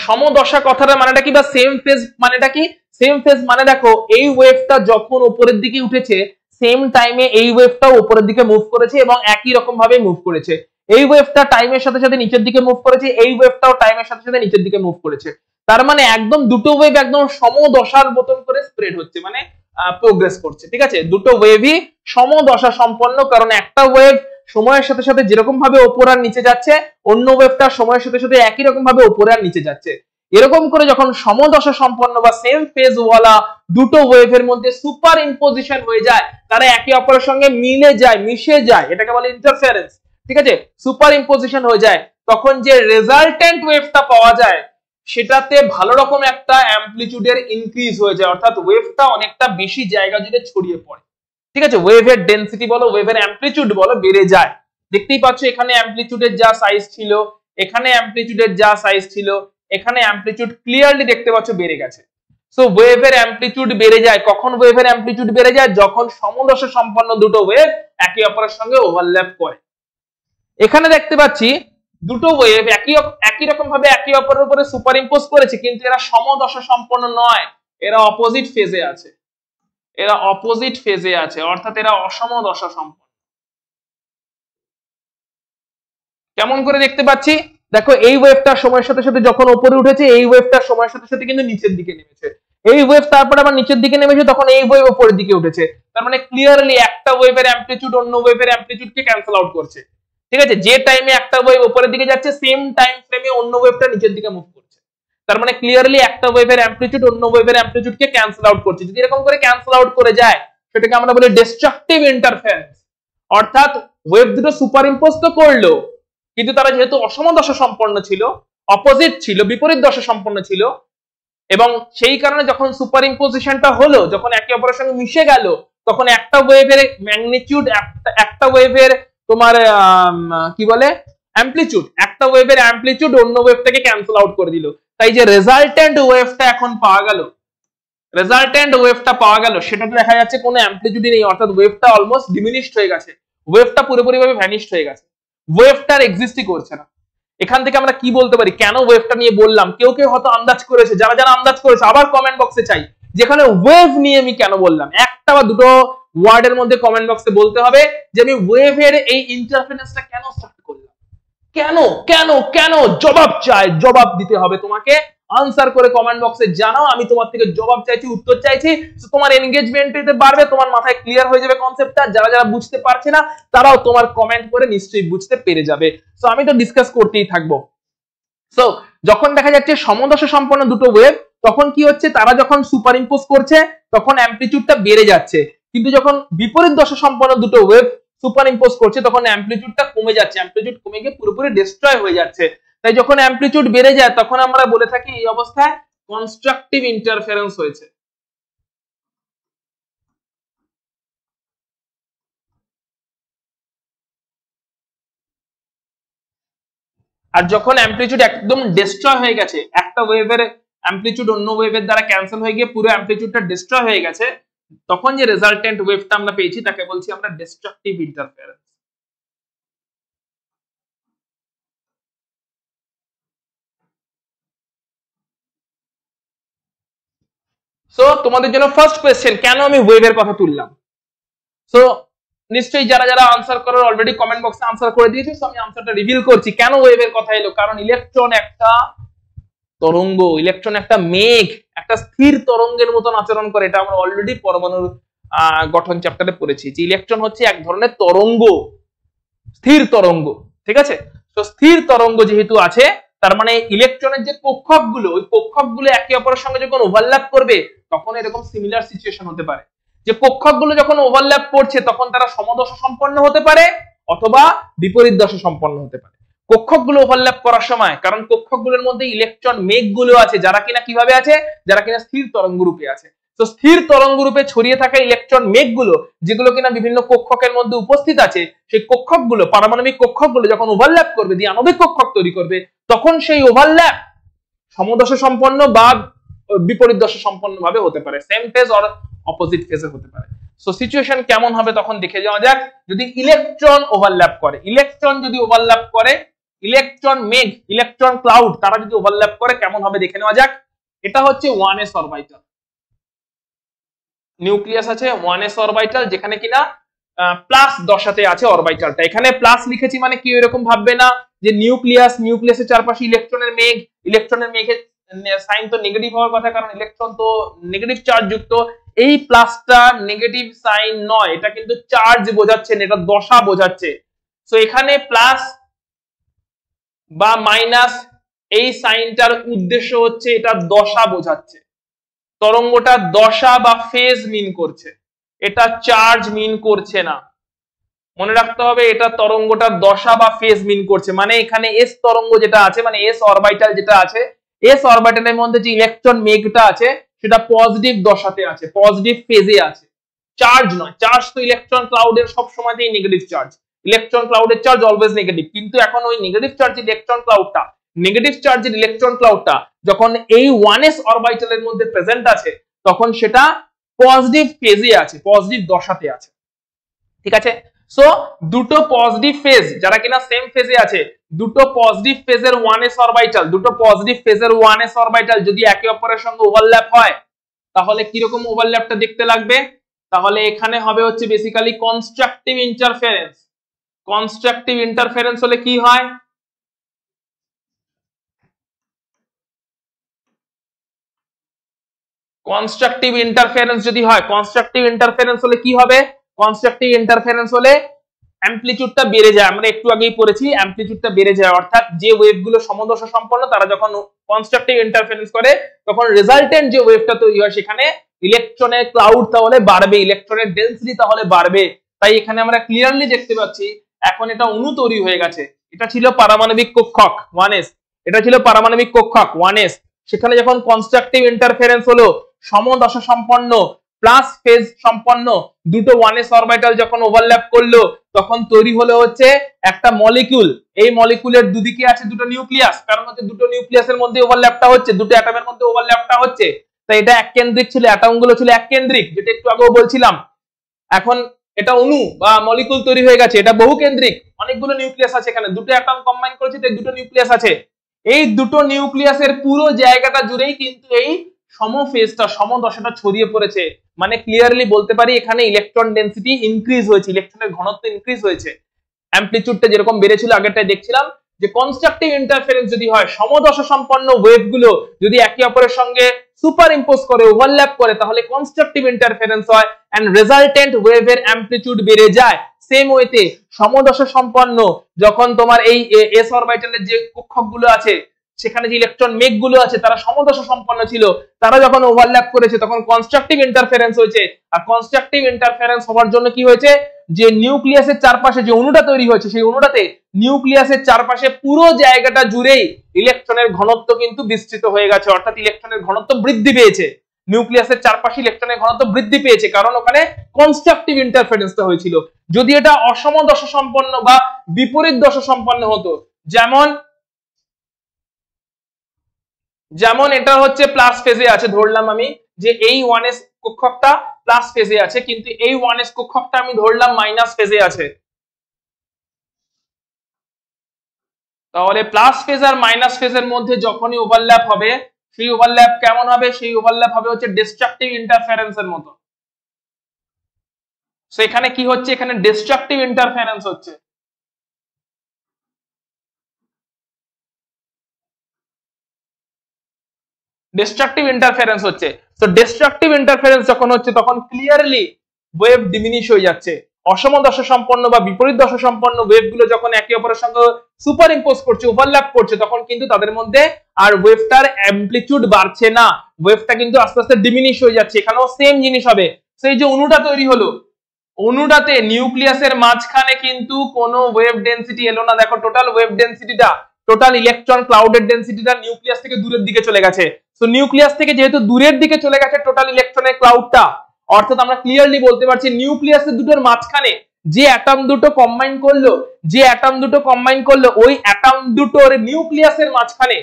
সমদশা কথাটা মানেটা কি, বা সেম ফেজ মানেটা কি? সেম ফেজ মানে দেখো এই ওয়েভটা যখন উপরের দিকে উঠেছে, সেম টাইমে এই ওয়েভটাও উপরের দিকে মুভ করেছে এবং একই রকম ভাবে মুভ করেছে। এই ওয়েভটা টাইমের সাথে সাথে নিচের দিকে মুভ করেছে, এই ওয়েভটাও টাইমের সাথে সাথে নিচের দিকে মুভ করেছে। তার মানে একদম দুটো ওয়েভ একদম সমদশার মতন করে স্প্রেড হচ্ছে, মানে প্রোগ্রেস করছে। ঠিক আছে, দুটো ওয়েভই সমদশা সম্পন্ন, কারণ একটা ওয়েভ সময়ের সাথে সাথে যেরকম ভাবে ওপর আর নিচে যাচ্ছে, অন্য ওয়েভটা সময়ের সাথে সাথে একই রকম ভাবে ওপরে আর নিচে যাচ্ছে। এরকম করে যখন সমদশা সম্পন্ন বা সেম ফেজ ওয়ালা দুটো ওয়েভের মধ্যে সুপার ইম্পোজিশন হয়ে যায়, তারা একে অপরের সঙ্গে মিলে যায়, মিশে যায়, এটাকে বলে ইন্টারফারেন্স। ঠিক আছে, সুপার ইম্পোজিশন হয়ে যায়, তখন যে রেজাল্টেন্ট ওয়েভটা পাওয়া যায় সেটাতে ভালো রকম একটা অ্যামপ্লিটিউডের ইনক্রিজ হয়ে যায়, অর্থাৎ ওয়েভটা অনেকটা বেশি জায়গা জুড়ে ছড়িয়ে পড়ে। ঠিক আছে, ওয়েভের ডেনসিটি বলো, ওয়েভের অ্যামপ্লিটিউড বলো, বেড়ে যায়। দেখতেই পাচ্ছ এখানে অ্যামপ্লিটিউডের যা সাইজ ছিল, এখানে অ্যামপ্লিটিউডের যা সাইজ ছিল, এখানে অ্যামপ্লিটিউড ক্লিয়ারলি দেখতে পাচ্ছ বেড়ে গেছে। সো ওয়েভের অ্যামপ্লিটিউড বেড়ে যায়। কখন ওয়েভের অ্যামপ্লিটিউড বেড়ে যায়? যখন সমদশা সম্পন্ন দুটো ওয়েভ একে অপরের সঙ্গে ওভারল্যাপ করে। এখানে দেখতে পাচ্ছি দুটো ওয়েভ একই রকম ভাবে একে অপরের উপরে সুপার ইম্পোজ করেছে, কিন্তু এরা সমদশা সম্পন্ন নয়, এরা অপোজিট ফেজে আছে, এরা অপোজিট ফেজে আছে, অর্থাৎ এরা অসমদশা সম্পন্ন। কেমন করে দেখতে পাচ্ছি? দেখো এই ওয়েভটা সময়ের সাথে সাথে যখন উপরে উঠেছে, এই ওয়েভটা সময়ের সাথে সাথে কিন্তু নিচের দিকে নেমেছে, এই ওয়েভ তারপর আবার নিচের দিকে নেমেছে, তখন এই ওয়েভ উপরের দিকে উঠেছে। তার মানে ক্লিয়ারলি একটা ওয়েভের অ্যামপ্লিটিউড অন্য ওয়েভের অ্যামপ্লিটিউডকে ক্যান্সেল আউট করছে। ঠিক আছে, যে টাইমে একটা ওয়েভ উপরের দিকে যাচ্ছে, সেম টাইম ফ্রেমে অন্য ওয়েভটা নিচের দিকে মুভ করছে। তার মানে ক্লিয়ারলি একটা ওয়েভের অ্যামপ্লিটিউড অন্য ওয়েভের অ্যামপ্লিটিউডকে ক্যান্সেল আউট করছে। যদি এরকম করে ক্যান্সেল আউট করে যায়, সেটাকে আমরা বলি ডিস্ট্রাকটিভ ইন্টারফারেন্স। অর্থাৎ ওয়েভ দুটো সুপার ইম্পোজ তো করলো, কিন্তু তারা যেহেতু অসমদশা সম্পন্ন ছিল, অপোজিট ছিল, বিপরীত দশা সম্পন্ন ছিল, এবং সেই কারণে যখন সুপার ইম্পোজিশনটা হলো, যখন একে অপরের সঙ্গে মিশে গেল, তখন একটা ওয়েভের ম্যাগনিটিউড, একটা ওয়েভের তোমার কি বলে অ্যামপ্লিটিউড, একটা ওয়েভের অ্যামপ্লিটিউড অন্য ওয়েভটাকে ক্যান্সেল আউট করে দিল। তাই যে রেজাল্টেন্ট ওয়েভটা এখন পাওয়া গেল, রেজাল্টেন্ট ওয়েভটা পাওয়া গেল, সেটাতে দেখা যাচ্ছে কোনো অ্যামপ্লিটিউড নেই, অর্থাৎ ওয়েভটা অলমোস্ট ডিমিনিশড হয়ে গেছে, ওয়েভটা পুরোপুরিভাবে ভ্যানিশড হয়ে গেছে, ওয়েভটার এক্সিস্টই করছে না। এখান থেকে আমরা কি বলতে পারি, কেন ওয়েভটা নিয়ে বললাম? কেউ কেউ হয়তো আন্দাজ করেছে, যারা যারা আন্দাজ করেছে আবার কমেন্ট বক্সে চাই, যেখানে ওয়েভ নিয়ে আমি কেন বললাম, একটা বা দুটো ওয়ার্ডের মধ্যে কমেন্ট বক্সে বলতে হবে যে আমি ওয়েভের এই ইন্টারফারেন্সটা কেন স্টার্ট করলাম, কেন কেন কেন, জবাব চাই, জবাব দিতে হবে তোমাকে। আনসার করে কমেন্ট বক্সে জানাও, আমি তোমার থেকে জবাব চাইছি, উত্তর চাইছি। তোমার এনগেজমেন্টে বাড়বে, তোমার মাথায় ক্লিয়ার হয়ে যাবে কনসেপ্টটা। যারা যারা বুঝতে পারছে না তারাও তোমার কমেন্ট করে নিশ্চয়ই বুঝতে পেরে যাবে। সো আমি তো ডিসকাস করতেই থাকবো। সো যখন দেখা যাচ্ছে সমদশা সম্পন্ন দুটো ওয়েভ, তখন কি হচ্ছে, তারা যখন সুপার ইম্পোজ করছে তখন অ্যামপ্লিটিউডটা বেড়ে যাচ্ছে, কিন্তু যখন বিপরীত দশা সম্পন্ন দুটো ওয়েভ সুপার ইম্পোজ করছে তখন অ্যামপ্লিটিউডটা কমে যাচ্ছে, অ্যামপ্লিটিউড কমে গিয়ে পুরোপুরি ডিস্ট্রয় হয়ে যাচ্ছে। তাই যখন অ্যামপ্লিটিউড বেড়ে যায় তখন আমরা বলে থাকি এই অবস্থায় কনস্ট্রাকটিভ ইন্টারফারেন্স হয়েছে। আর যখন অ্যামপ্লিটিউড একদম ডিস্ট্রয় হয়ে গেছে, একটা ওয়েভের অ্যামপ্লিটিউড অন্য ওয়েভের দ্বারা ক্যান্সেল হয়ে গিয়ে পুরো অ্যামপ্লিটিউডটা ডিস্ট্রয় হয়ে গেছে, তখন যে রেজাল্টেন্ট ওয়েভটা আমরা পেয়েছি তাকে বলছি আমরা ডিস্ট্রাকটিভ ইন্টারফারেন্স। সো তোমাদের জন্য ফার্স্ট কোয়েশ্চেন, কেন আমি ওয়েভের কথা তুললাম? সো নিশ্চয়ই যারা যারা আনসার করার অলরেডি কমেন্ট বক্সে আনসার করে দিয়েছে, সো আমি আনসারটা রিভিল করছি। কেন ওয়েভের কথা এলো? কারণ ইলেকট্রন একটা তরঙ্গ, ইলেকট্রন একটা মেঘ, একটা স্থির তরঙ্গের মতন আচরণ করে। এটা আমরা অলরেডি পরমাণুর গঠন চ্যাপ্টারে পড়েছি যে ইলেকট্রন হচ্ছে এক ধরনের তরঙ্গ, স্থির তরঙ্গ। ঠিক আছে, তো স্থির তরঙ্গ যেহেতু আছে, তার মানে ইলেকট্রনের যে কক্ষকগুলো, ওই কক্ষকগুলো একে অপরের সঙ্গে যখন ওভারল্যাপ করবে তখন এরকম সিমিলার সিচুয়েশন হতে পারে যে কক্ষকগুলো যখন ওভারল্যাপ করছে তখন তারা সমদশা সম্পন্ন হতে পারে অথবা বিপরীত দশা সম্পন্ন হতে পারে। কক্ষকগুলো ওভারল্যাপ করার সময়, কারণ কক্ষকগুলোর মধ্যে ইলেকট্রন মেঘগুলো আছে যারা কিনা কিভাবে আছে, যারা কিনা স্থির তরঙ্গ রূপে আছে। তো স্থির তরঙ্গ রূপে ছড়িয়ে থাকা ইলেকট্রন মেঘগুলো যেগুলো কিনা বিভিন্ন কক্ষকের মধ্যে উপস্থিত আছে, সেই কক্ষকগুলো, পারমাণবিক কক্ষকগুলো যখন ওভারল্যাপ করবে, দিয়ে আণবিক কক্ষক তৈরি করবে, তখন সেই ওভারল্যাপ সমদশা সম্পন্ন বা বিপরীত দশা সম্পন্ন ভাবে হতে পারে, সেম ফেজ অর অপোজিট ফেজে হতে পারে। সো সিচুয়েশন কেমন হবে তখন দেখে যাওয়া যাক। যদি ইলেকট্রন ওভারল্যাপ করে, ইলেকট্রন যদি ওভারল্যাপ করে, ইলেকট্রন মেঘ, ইলেকট্রন ক্লাউড, তারা যদি ওভারল্যাপ করে কেমন হবে দেখে নেওয়া যাক। এটা হচ্ছে 1s অরবিটাল, নিউক্লিয়াস আছে 1s অরবিটাল, যেখানে কিনা প্লাস দশাতে আছে অরবিটালটা। এখানে প্লাস লিখেছি মানে কি এরকম ভাববে না যে নিউক্লিয়াস, নিউক্লিয়াসের চারপাশে ইলেকট্রনের মেঘ, ইলেকট্রনের মেঘের সাইন তো নেগেটিভ হওয়ার কথা, কারণ ইলেকট্রন তো নেগেটিভ চার্জ যুক্ত। এই প্লাসটা নেগেটিভ সাইন নয়, এটা কিন্তু চার্জ বোঝাচ্ছে না, এটা দশা বোঝাচ্ছে। সো এখানে প্লাস বা মাইনাস, এই সাইনটার উদ্দেশ্য হচ্ছে এটা দশা বোঝাচ্ছে, তরঙ্গটা দশা বা ফেজ মিন করছে, এটা চার্জ মিন করছে না। মনে রাখতে হবে এটা তরঙ্গটা দশা বা ফেজ মিন করছে। মানে এখানে এস তরঙ্গ যেটা আছে, মানে এস অরবিটাল যেটা আছে, এস অরবিটালের মধ্যে যে ইলেকট্রন মেঘটা আছে সেটা পজিটিভ দশাতে আছে, পজিটিভ ফেজে আছে, চার্জ নয়। চার্জ তো ইলেকট্রন ক্লাউডের সব সময়তেই নেগেটিভ চার্জ, ইলেকট্রন ক্লাউডের চার্জ অলওয়েজ নেগেটিভ। কিন্তু এখন ওই নেগেটিভ চার্জ ইলেকট্রন ক্লাউডটা, নেগেটিভ চার্জের ইলেকট্রন ক্লাউডটা যখন এই 1s অরবিটালের মধ্যে প্রেজেন্ট আছে তখন সেটা পজিটিভ ফেজে আছে, পজিটিভ দশাতে আছে। ঠিক আছে, সো দুটো পজিটিভ ফেজ যারা কিনা সেম ফেজে আছে, দুটো পজিটিভ ফেজের 1s অরবিটাল, দুটো পজিটিভ ফেজের 1s অরবিটাল যদি একে অপরের সঙ্গে ওভারল্যাপ হয় তাহলে কি রকম ওভারল্যাপটা দেখতে লাগবে? তাহলে এখানে হবে হচ্ছে basically constructive interference. Constructive interference হলে কি হয়? কনস্ট্রাকটিভ ইন্টারফারেন্স যদি হয়, কনস্ট্রাকটিভ ইন্টারফারেন্স হলে কি হবে? কনস্ট্রাকটিভ ইন্টারফারেন্স হলে অ্যামপ্লিটিউডটা বেড়ে যায়। আমরা একটু আগেই পড়েছি অ্যামপ্লিটিউডটা বেড়ে যায়, অর্থাৎ যে ওয়েভগুলো সমদশা সম্পন্ন তারা যখন কনস্ট্রাকটিভ ইন্টারফারেন্স করে তখন রেজাল্টেন্ট যে ওয়েভটা তৈরি হয় সেখানে ইলেকট্রনের ক্লাউড তাহলে বাড়বে, ইলেকট্রনের ডেনসিটি তাহলে বাড়বে। তাই এখানে আমরা ক্লিয়ারলি দেখতে পাচ্ছি এখন এটা অণু তৈরি হয়ে গেছে। এটা ছিল পারমাণবিক কক্ষক 1s, এটা ছিল পারমাণবিক কক্ষক 1s, সেখানে যখন কনস্ট্রাকটিভ ইন্টারফারেন্স হলো, সমদশা সম্পন্ন প্লাস ফেজ সম্পন্ন দুটো 1s অরবিটাল যখন ওভারল্যাপ করলো তখন তৈরি হলো হচ্ছে একটা মলিকিউল। এই মলিকিউলের দুদিকে আছে দুটো নিউক্লিয়াস, কারণ হচ্ছে দুটো নিউক্লিয়াসের মধ্যে ওভারল্যাপটা হচ্ছে, দুটো অ্যাটমের মধ্যে ওভারল্যাপটা হচ্ছে। তাই এটা এক কেন্দ্রিক ছিল, অ্যাটমগুলো ছিল এক কেন্দ্রিক, যেটা একটু আগেও বলছিলাম। এখন এটা অণু বা মলিকিউল তৈরি হয়ে গেছে, এটা বহু কেন্দ্রিক, অনেকগুলো নিউক্লিয়াস আছে, এখানে দুটো অ্যাটম কম্বাইন করেছে তাই দুটো নিউক্লিয়াস আছে। এই দুটো নিউক্লিয়াসের পুরো জায়গাটা জুড়েই কিন্তু এই সমফেজটা, সমদশাটা ছড়িয়ে পড়েছে। মানে ক্লিয়ারলি বলতে পারি এখানে ইলেকট্রন ডেনসিটি ইনক্রিজ হয়েছে, ইলেকট্রনের ঘনত্ব ইনক্রিজ হয়েছে। অ্যামপ্লিটিউডটা যেরকম বেড়েছিল আগেরটাই দেখছিলাম যে কনস্ট্রাকটিভ ইন্টারফারেন্স যদি হয়, সমদশা সম্পন্ন ওয়েভগুলো যদি একে অপরের সঙ্গে সুপার ইম্পোজ করে, ওভারল্যাপ করে, তাহলে কনস্ট্রাকটিভ ইন্টারফারেন্স হয় এন্ড রেজাল্টেন্ট ওয়েভের অ্যামপ্লিটিউড বেড়ে যায়। সেম ওয়েতে সমদশা সম্পন্ন যখন তোমার এই এস অরবিটালের যে কক্ষকগুলো আছে সেখানে যে ইলেকট্রন মেঘগুলো আছে তারা সমদশা সম্পন্ন ছিল, তারা যখন ওভারল্যাপ করেছে তখন কনস্ট্রাকটিভ ইন্টারফারেন্স হয়েছে। আর কনস্ট্রাকটিভ ইন্টারফারেন্স হওয়ার জন্য কি হয়েছে, যে নিউক্লিয়াসের চারপাশে যে অণুটা তৈরি হয়েছে সেই অণুটাতে নিউক্লিয়াসের চারপাশে পুরো জায়গাটা জুড়েই ইলেকট্রনের ঘনত্ব কিন্তু বিস্তৃত হয়ে গেছে, অর্থাৎ ইলেকট্রনের ঘনত্ব বৃদ্ধি পেয়েছে। নিউক্লিয়াসের চারপাশে ইলেকট্রনের ঘনত্ব বৃদ্ধি পেয়েছে কারণ ওখানে কনস্ট্রাকটিভ ইন্টারফারেন্সটা হয়েছিল। যদি এটা অসমদশা সম্পন্ন বা বিপরীত দশা সম্পন্ন হতো, যেমন যেমন এটা হচ্ছে প্লাস ফেজে আছে, ধরলাম আমি যে এই 1s কক্ষকটা প্লাস ফেজে আছে, কিন্তু এই 1s কক্ষকটা আমি ধরলাম মাইনাস ফেজে আছে। তাহলে প্লাস ফেজ আর মাইনাস ফেজের মধ্যে যখনই ওভারল্যাপ হবে, সেই ওভারল্যাপ কেমন হবে? সেই ওভারল্যাপ হবে হচ্ছে ডিস্ট্রাকটিভ ইন্টারফারেন্সের মতো। সো এখানে কি হচ্ছে? এখানে ডিস্ট্রাকটিভ ইন্টারফারেন্স হচ্ছে। ডিস্ট্রাকটিভ ইন্টারফারেন্স হচ্ছে। সো ডিস্ট্রাকটিভ ইন্টারফারেন্স যখন হচ্ছে তখন ক্লিয়ারলি ওয়েভ ডিমিনিশ হয়ে যাচ্ছে। অসম দশা সম্পন্ন বা বিপরীত দশা সম্পন্ন ওয়েভ গুলো যখন একে অপরের সঙ্গে সুপার ইম্পোজ করছে, ওভারল্যাপ করছে, তখন কিন্তু তাদের মধ্যে আর ওয়েভটার অ্যামপ্লিটিউড বাড়ছে না, ওয়েভটা কিন্তু আস্তে আস্তে ডিমিনিশ হয়ে যাচ্ছে। এখানেও সেম জিনিস হবে। সেই যে অণুটা তৈরি হলো, অণুটাতে নিউক্লিয়াসের মাঝখানে কিন্তু কোনো ওয়েভ ডেনসিটি এলো না। দেখো টোটাল ওয়েভ ডেনসিটিটা, টোটাল ইলেকট্রন ক্লাউডের ডেনসিটিটা নিউক্লিয়াস থেকে দূরের দিকে চলে গেছে। সো নিউক্লিয়াস থেকে যেহেতু দূরের দিকে চলে গেছে টোটাল ইলেকট্রনের ক্লাউডটা, অর্থাৎ আমরা ক্লিয়ারলি বলতে পারছি নিউক্লিয়াসের দুটোর মাঝখানে যে অ্যাটম দুটো কম্বাইন করলো, ওই অ্যাটম দুটোর নিউক্লিয়াসের মাঝখানে,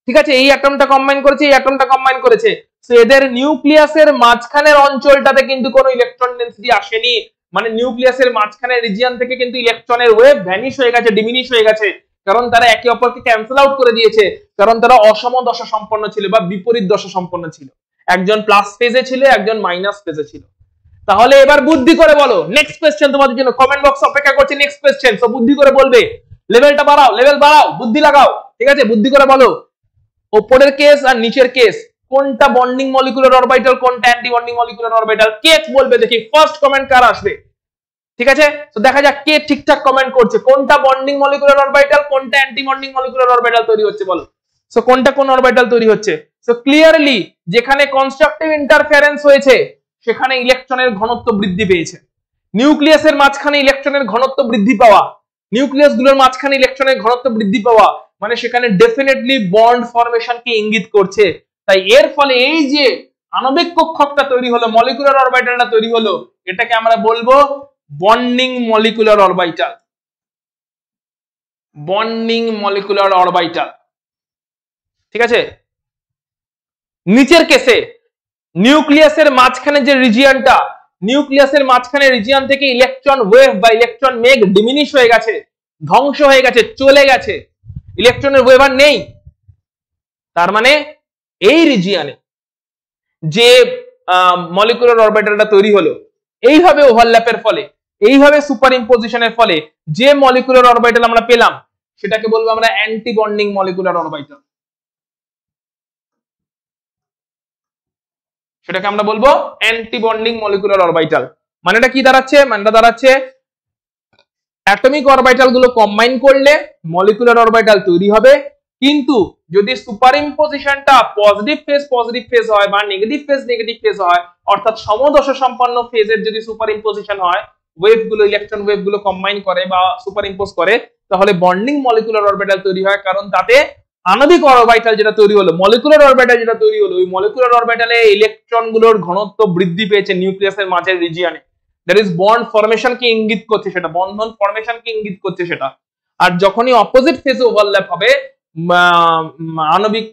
ঠিক আছে, এই অ্যাটমটা কম্বাইন করেছে, এই অ্যাটমটা কম্বাইন করেছে, সো এদের নিউক্লিয়াসের মাঝখানের অঞ্চলটাতে কিন্তু কোনো ইলেকট্রন ডেনসিটি আসেনি। মানে নিউক্লিয়াসের মাঝখানের রিজিয়ন থেকে কিন্তু ইলেকট্রনের ওয়েভ ভ্যানিশ হয়ে গেছে, ডিমিনিশ হয়ে গেছে, কারণ তারা একে অপরকে ক্যান্সেল আউট করে দিয়েছে, কারণ তারা অসম দশা সম্পন্ন ছিল বা বিপরীত দশা সম্পন্ন ছিল। একজন প্লাস ফেজে ছিল, একজন মাইনাস ফেজে ছিল। তাহলে এবার বুদ্ধি করে বলো, নেক্সট কোশ্চেন তোমাদের জন্য কমেন্ট বক্স অপেক্ষা করছে। নেক্সট কোশ্চেন, সব বুদ্ধি করে বলবে, লেভেলটা বাড়াও, লেভেল বাড়াও, বুদ্ধি লাগাও, ঠিক আছে, বুদ্ধি করে বলো উপরের কেস আর নিচের কেস কোনটা বন্ডিং মলিকুলার অরবিটাল, কোনটা অ্যান্টি বন্ডিং মলিকুলার অরবিটাল, কে বলবে দেখি। ফার্স্ট কমেন্ট কার আসবে? ঠিক আছে, তো দেখা যাক কে ঠিকঠাক কমেন্ট করছে। কোনটা বন্ডিং মলিকুলার অরবিটাল, কোনটা অ্যান্টি বন্ডিং মলিকুলার অরবিটাল তৈরি হচ্ছে বলো। সো কোনটা কোন অরবিটাল তৈরি হচ্ছে? সো ক্লিয়ারলি যেখানে কনস্ট্রাকটিভ ইন্টারফারেন্স হয়েছে সেখানে ইলেকট্রনের ঘনত্ব বৃদ্ধি পেয়েছে। নিউক্লিয়াসের মাঝখানে ইলেকট্রনের ঘনত্ব বৃদ্ধি পাওয়া, নিউক্লিয়াস গুলোর মাঝখানে ইলেকট্রনের ঘনত্ব বৃদ্ধি পাওয়া মানে সেখানে ডেফিনেটলি বন্ড ফরমেশনকে ইঙ্গিত করছে। তাই এর ফলে এই যে আণবিক কক্ষকটা তৈরি হলো, মলিকুলার অরবিটালটা তৈরি হলো, এটাকে আমরা বলবো bonding molecular orbital. Bonding molecular orbital, ঠিক আছে। নিচের কেসে নিউক্লিয়াসের মাঝখানে যে রিজিয়নটা, নিউক্লিয়াসের মাঝখানে রিজিয়ন থেকে ইলেকট্রন ওয়েভ বা ইলেকট্রন মেঘ ডিমিনিশ হয়ে গেছে, ধ্বংস হয়ে গেছে, চলে গেছে, ইলেকট্রনের ওয়েভ আর নেই। তার মানে এই রিজিয়নে যে মলিকুলার অরবিটালটা তৈরি হলো, এইভাবে ওভারল্যাপের ফলে, এইভাবে সুপার ইম্পোজিশনের ফলে যে মলিকুলার অরবিটাল আমরা পেলাম সেটাকে বলবো আমরা অ্যান্টি বন্ডিং মলিকুলার অরবিটাল। সেটাকে আমরা বলবো অ্যান্টি বন্ডিং মলিকুলার অরবিটাল। মানেটা কি দাঁড়াচ্ছে? মানেটা দাঁড়াচ্ছে অ্যাটমিক অরবিটাল গুলো কম্বাইন করলে মলিকুলার অরবিটাল তৈরি হবে, কিন্তু যদি সুপার ইম্পোজিশনটা পজিটিভ ফেজ হয় বা নেগেটিভ ফেজ হয়, অর্থাৎ সমদশা সম্পন্ন ফেজের যদি সুপার ইম্পোজিশন হয়, ওয়েভ গুলো, ইলেকট্রন ওয়েভ গুলো কম্বাইন করে বা সুপার ইম্পোজ করে, তাহলে বন্ডিং মলিকুলার অরবিটাল তৈরি হয়। কারণ তাতে আণবিক অরবিটাল যেটা তৈরি হলো, মলিকুলার অরবিটাল যেটা তৈরি হলো, ওই মলিকুলার অরবিটালে ইলেকট্রন গুলোর ঘনত্ব বৃদ্ধি পেয়েছে নিউক্লিয়াসের মাঝের রিজিয়নে। দ্যাট ইজ বন্ড ফরমেশন কে ইঙ্গিত করছে সেটা, বন্ধন ফরমেশন কে ইঙ্গিত করছে সেটা। আর যখনই অপোজিট ফেজে ওভারল্যাপ হবে আণবিক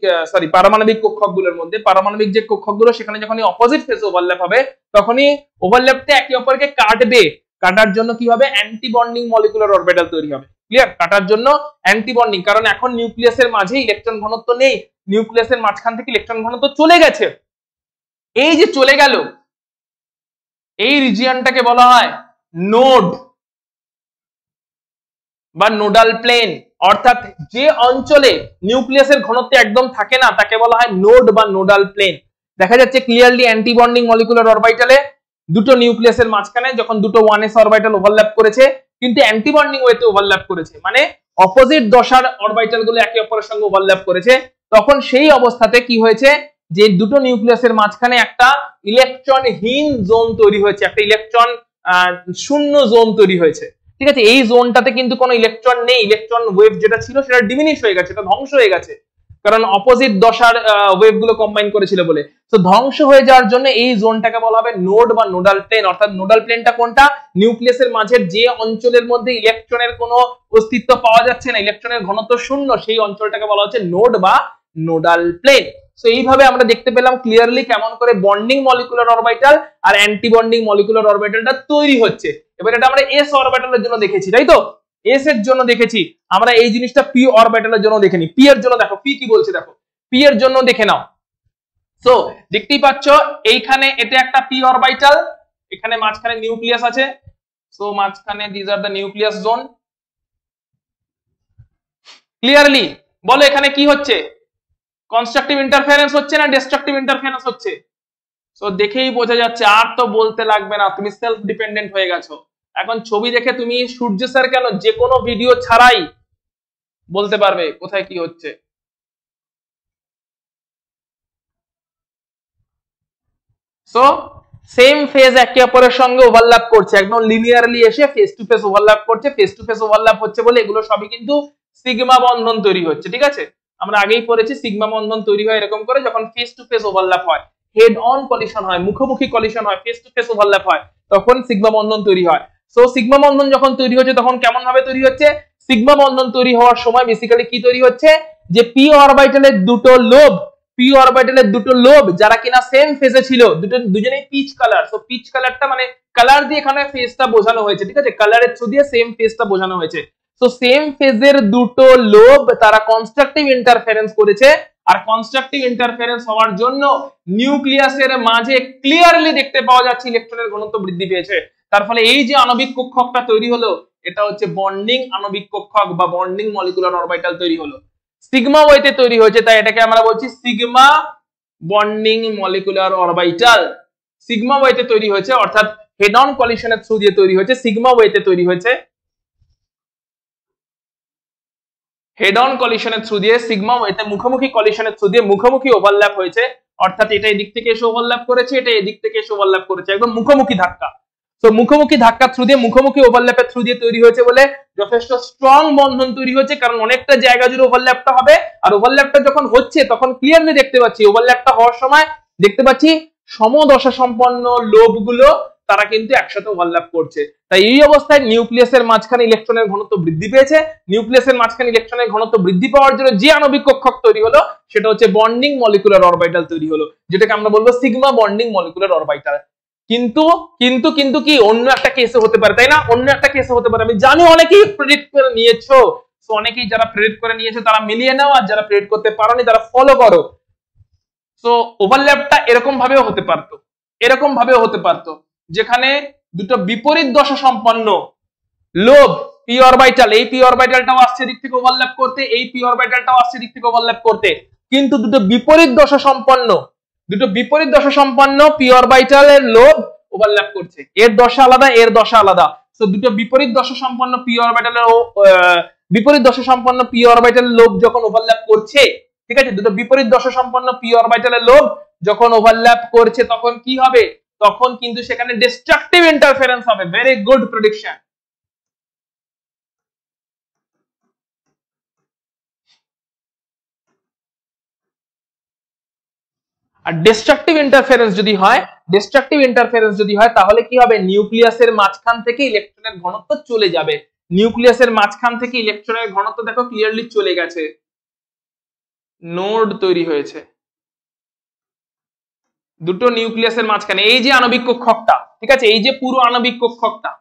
পারমাণবিক কক্ষকগুলোর মধ্যে, পারমাণবিক যে কক্ষকগুলো সেখানে যখনই অপোজিট ফেজে ওভারল্যাপ হবে, তখনই ওভারল্যাপটা একে অপরকে কাটবে। কাটার জন্য কি হবে? অ্যান্টি বন্ডিং মলিকুলার অরবিটাল তৈরি হবে। ক্লিয়ার? কাটার জন্য অ্যান্টি বন্ডিং, কারণ এখন নিউক্লিয়াসের মাঝে ইলেকট্রন ঘনত্ব নেই, নিউক্লিয়াসের মাঝখান থেকে ইলেকট্রন ঘনত্ব চলে গেছে। এই যে চলে গেল, এই রিজিয়নটাকে বলা হয় নোড বা নোডাল প্লেন। অর্থাৎ যে অঞ্চলে নিউক্লিয়াসের ঘনত্ব একদম থাকে না তাকে বলা হয় নোড বা নোডাল প্লেন। দেখা যাচ্ছে ক্লিয়ারলি অ্যান্টি বন্ডিং মলিকুলার অরবিটালে দুটো নিউক্লিয়াসের মাঝখানে যখন দুটো 1s অরবিটাল ওভারল্যাপ করেছে, কিন্তু অ্যান্টি বন্ডিং ওয়েতে ওভারল্যাপ করেছে, মানে অপোজিট দশার অরবিটাল গুলো একে অপরের সঙ্গে ওভারল্যাপ করেছে, তখন সেই অবস্থাতে কি হয়েছে যে দুটো নিউক্লিয়াসের মাঝখানে একটা ইলেকট্রনহীন জোন তৈরি হয়েছে, একটা ইলেকট্রন শূন্য জোন তৈরি হয়েছে। ঠিক আছে, এই জোনটাতে কিন্তু কোনো ইলেকট্রন নেই, ইলেকট্রন ওয়েভ যেটা ছিল সেটা ডিমিনিশ হয়ে গেছে, এটা ধ্বংস হয়ে গেছে, কারণ অপোজিট দশার ওয়েভ গুলো কম্বাইন করেছিল বলে। তো ধ্বংস হয়ে যাওয়ার জন্য এই জোনটাকে বলা হবে নোড বা নোডাল প্লেন। অর্থাৎ নোডাল প্লেনটা কোনটা? নিউক্লিয়াসের মাঝের যে অঞ্চলের মধ্যে ইলেকট্রনের কোনো অস্তিত্ব পাওয়া যাচ্ছে না, ইলেকট্রনের ঘনত্ব শূন্য, সেই অঞ্চলটাকে বলা হচ্ছে নোড বা নোডাল প্লেন। সো এইভাবে আমরা দেখতে পেলাম ক্লিয়ারলি কেমন করে বন্ডিং মলিকুলার অরবিটাল আর অ্যান্টি বন্ডিং মলিকুলার অরবিটালটা তৈরি হচ্ছে। এবার এটা আমরা এস অরবিটালের জন্য দেখেছি, তাই তো? এস এর জন্য দেখেছি, আমরা এই জিনিসটা পি অরবিটালের জন্য দেখেনি। পি এর জন্য দেখো, পি কি বলছে দেখো, পি এর জন্য দেখে নাও। সো দেখতেই পাচ্ছ এইখানে এটা একটা পি অরবিটাল, এখানে মাঝখানে নিউক্লিয়াস আছে। সো মাঝখানে this are the nucleus zone. Clearly বলো এখানে কি হচ্ছে, কনস্ট্রাকটিভ ইন্টারফারেন্স হচ্ছে না ডিস্ট্রাকটিভ ইন্টারফারেন্স হচ্ছে? সো দেখেই বোঝা যাচ্ছে, আর তো বলতে লাগবে না, তুমি সেলফ ডিপেন্ডেন্ট হয়ে গেছো। এখন ছবি দেখে তুমি সূর্য স্যার কেন যে কোনো ভিডিও ছাড়াই বলতে পারবে কোথায় কি হচ্ছে। সো সেম ফেজ একে অপরের সঙ্গে ওভারল্যাপ করছে, একদম লিনিয়ারলি এসে ফেস টু ফেস ওভারল্যাপ করছে। ফেস টু ফেস ওভারল্যাপ হচ্ছে বলে এগুলো সবই কিন্তু সিগমা বন্ধন তৈরি হচ্ছে, ঠিক আছে? আমরা আগেই পড়েছি সিগমা বন্ধন তৈরি হয় এরকম করে যখন ফেস টু ফেস ওভারল্যাপ হয়, হেড অন কলিশন হয়, মুখোমুখি কলিশন হয়, ফেস টু ফেস ওভারল্যাপ হয়, তখন সিগমা বন্ধন তৈরি হয়। সো সিগমা বন্ধন যখন তৈরি হচ্ছে তখন কেমন ভাবে তৈরি হচ্ছে? সিগমা বন্ধন তৈরি হওয়ার সময় বেসিক্যালি কি তৈরি হচ্ছে, যে পি অরবিটালের দুটো লোব, পি অরবিটালের দুটো লোব যারা কিনা সেম ফেজে ছিল, দুজনেই পিচ কালার। সো পিচ কালারটা মানে কালার দিয়ে এখানে ফেজটা বোঝানো হয়েছে, ঠিক আছে? কালারের থ্রু দিয়ে সেম ফেজটা বোঝানো হয়েছে। সো সেম ফেজের দুটো লোব তারা কনস্ট্রাকটিভ ইন্টারফারেন্স করেছে, আর কনস্ট্রাকটিভ ইন্টারফারেন্স হওয়ার জন্য নিউক্লিয়াসের মাঝে ক্লিয়ারলি দেখতে পাওয়া যাচ্ছে ইলেকট্রনের ঘনত্ব বৃদ্ধি পেয়েছে। তার ফলে এই যে আণবিক কক্ষকটা তৈরি হলো, এটা হচ্ছে বন্ডিং আণবিক কক্ষক বা বন্ডিং মলিকুলার অরবিটাল তৈরি হলো, সিগমা ওয়েতে তৈরি হয়েছে, তাই এটাকে আমরা বলছি sigma bonding molecular orbital. Sigma ওয়েতে তৈরি হয়েছে, অর্থাৎ হেড অন কলিশনের থ্রু দিয়ে তৈরি হয়েছে, সিগমা ওয়েতে তৈরি হয়েছে, হেড অন কলিশনের থ্রু দিয়ে, সিগমা ওয়েতে মুখোমুখি কলিশনের থ্রু দিয়ে মুখোমুখি ওভারল্যাপ হয়েছে, অর্থাৎ এটা এদিক থেকে এসে ওভারল্যাপ করেছে, এটা এদিক থেকে এসে ওভারল্যাপ করেছে, একদম মুখোমুখি ধাক্কা। তো মুখোমুখি ধাক্কা থ্রু দিয়ে, মুখোমুখি ওভারল্যাপের থ্রু দিয়ে তৈরি হয়েছে বলে যথেষ্ট স্ট্রং বন্ধন তৈরি হয়েছে, কারণ অনেকটা জায়গা জুড়ে ওভারল্যাপটা হবে। আর ওভারল্যাপটা যখন হচ্ছে তখন ক্লিয়ারলি দেখতে পাচ্ছি, ওভারল্যাপটা হওয়ার সময় দেখতে পাচ্ছি সমদশা সম্পন্ন লোবগুলো তারা কিন্তু একসাথে ওভারল্যাপ করছে। তাই এই অবস্থায় নিউক্লিয়াসের মাঝখানে ইলেকট্রনের ঘনত্ব বৃদ্ধি পেয়েছে। নিউক্লিয়াসের মাঝখানে ইলেকট্রনের ঘনত্ব বৃদ্ধি পাওয়ার জন্য যে আণবিক কক্ষক তৈরি হলো সেটা হচ্ছে বন্ডিং মলিকুলার অরবিটাল তৈরি হলো, যেটাকে আমরা বলবো সিগমা বন্ডিং মলিকুলার অরবিটাল। কিন্তু কিন্তু কিন্তু কি অন্য একটা কেসে হতে পারে, তাই না? অন্য একটা কেসে হতে পারে। আমি জানি অনেকেই প্রেডিক্ট করে নিয়েছো, সো অনেকেই যারা প্রেডিক্ট করে নিয়েছো তারা মিলিয়ে নাও, আর যারা প্রেডিক্ট করতে পারোনি তারা ফলো করো। সো ওভারল্যাপটা এরকম ভাবেও হতে পারতো, এরকম ভাবেও হতে পারতো, যেখানে দুটো বিপরীত দশা সম্পন্ন লোব পি অরবিটাল, এই পি অরবিটালটাও আসছে দিক থেকে ওভারল্যাপ করতে, এই পি অরবিটালটাও আসছে দিক থেকে ওভারল্যাপ করতে, কিন্তু দুটো বিপরীত দশা সম্পন্ন পি অরবিটালের লোব ওভারল্যাপ করছে, এর দশা আলাদা, এর দশা আলাদা। সো দুটো বিপরীত দশা সম্পন্ন পি অরবিটালের লোব যখন ওভারল্যাপ করছে, ঠিক আছে, দুটো বিপরীত দশা সম্পন্ন পি অরবিটালের লোব যখন ওভারল্যাপ করছে তখন কি হবে? তখন কিন্তু সেখানে ডিস্ট্রাকটিভ ইন্টারফারেন্স হবে। Very good prediction. আর ডিস্ট্রাকটিভ ইন্টারফারেন্স যদি হয় তাহলে কি হবে? নিউক্লিয়াসের মাঝখান থেকে ইলেকট্রনের ঘনত্ব চলে যাবে। নিউক্লিয়াসের মাঝখান থেকে ইলেকট্রনের ঘনত্ব দেখো ক্লিয়ারলি চলে গেছে, নোড তৈরি হয়েছে দুটো নিউক্লিয়াসের মাঝখানে। এই যে আণবিক কক্ষকটা, ঠিক আছে, এই যে পুরো আণবিক কক্ষকটা,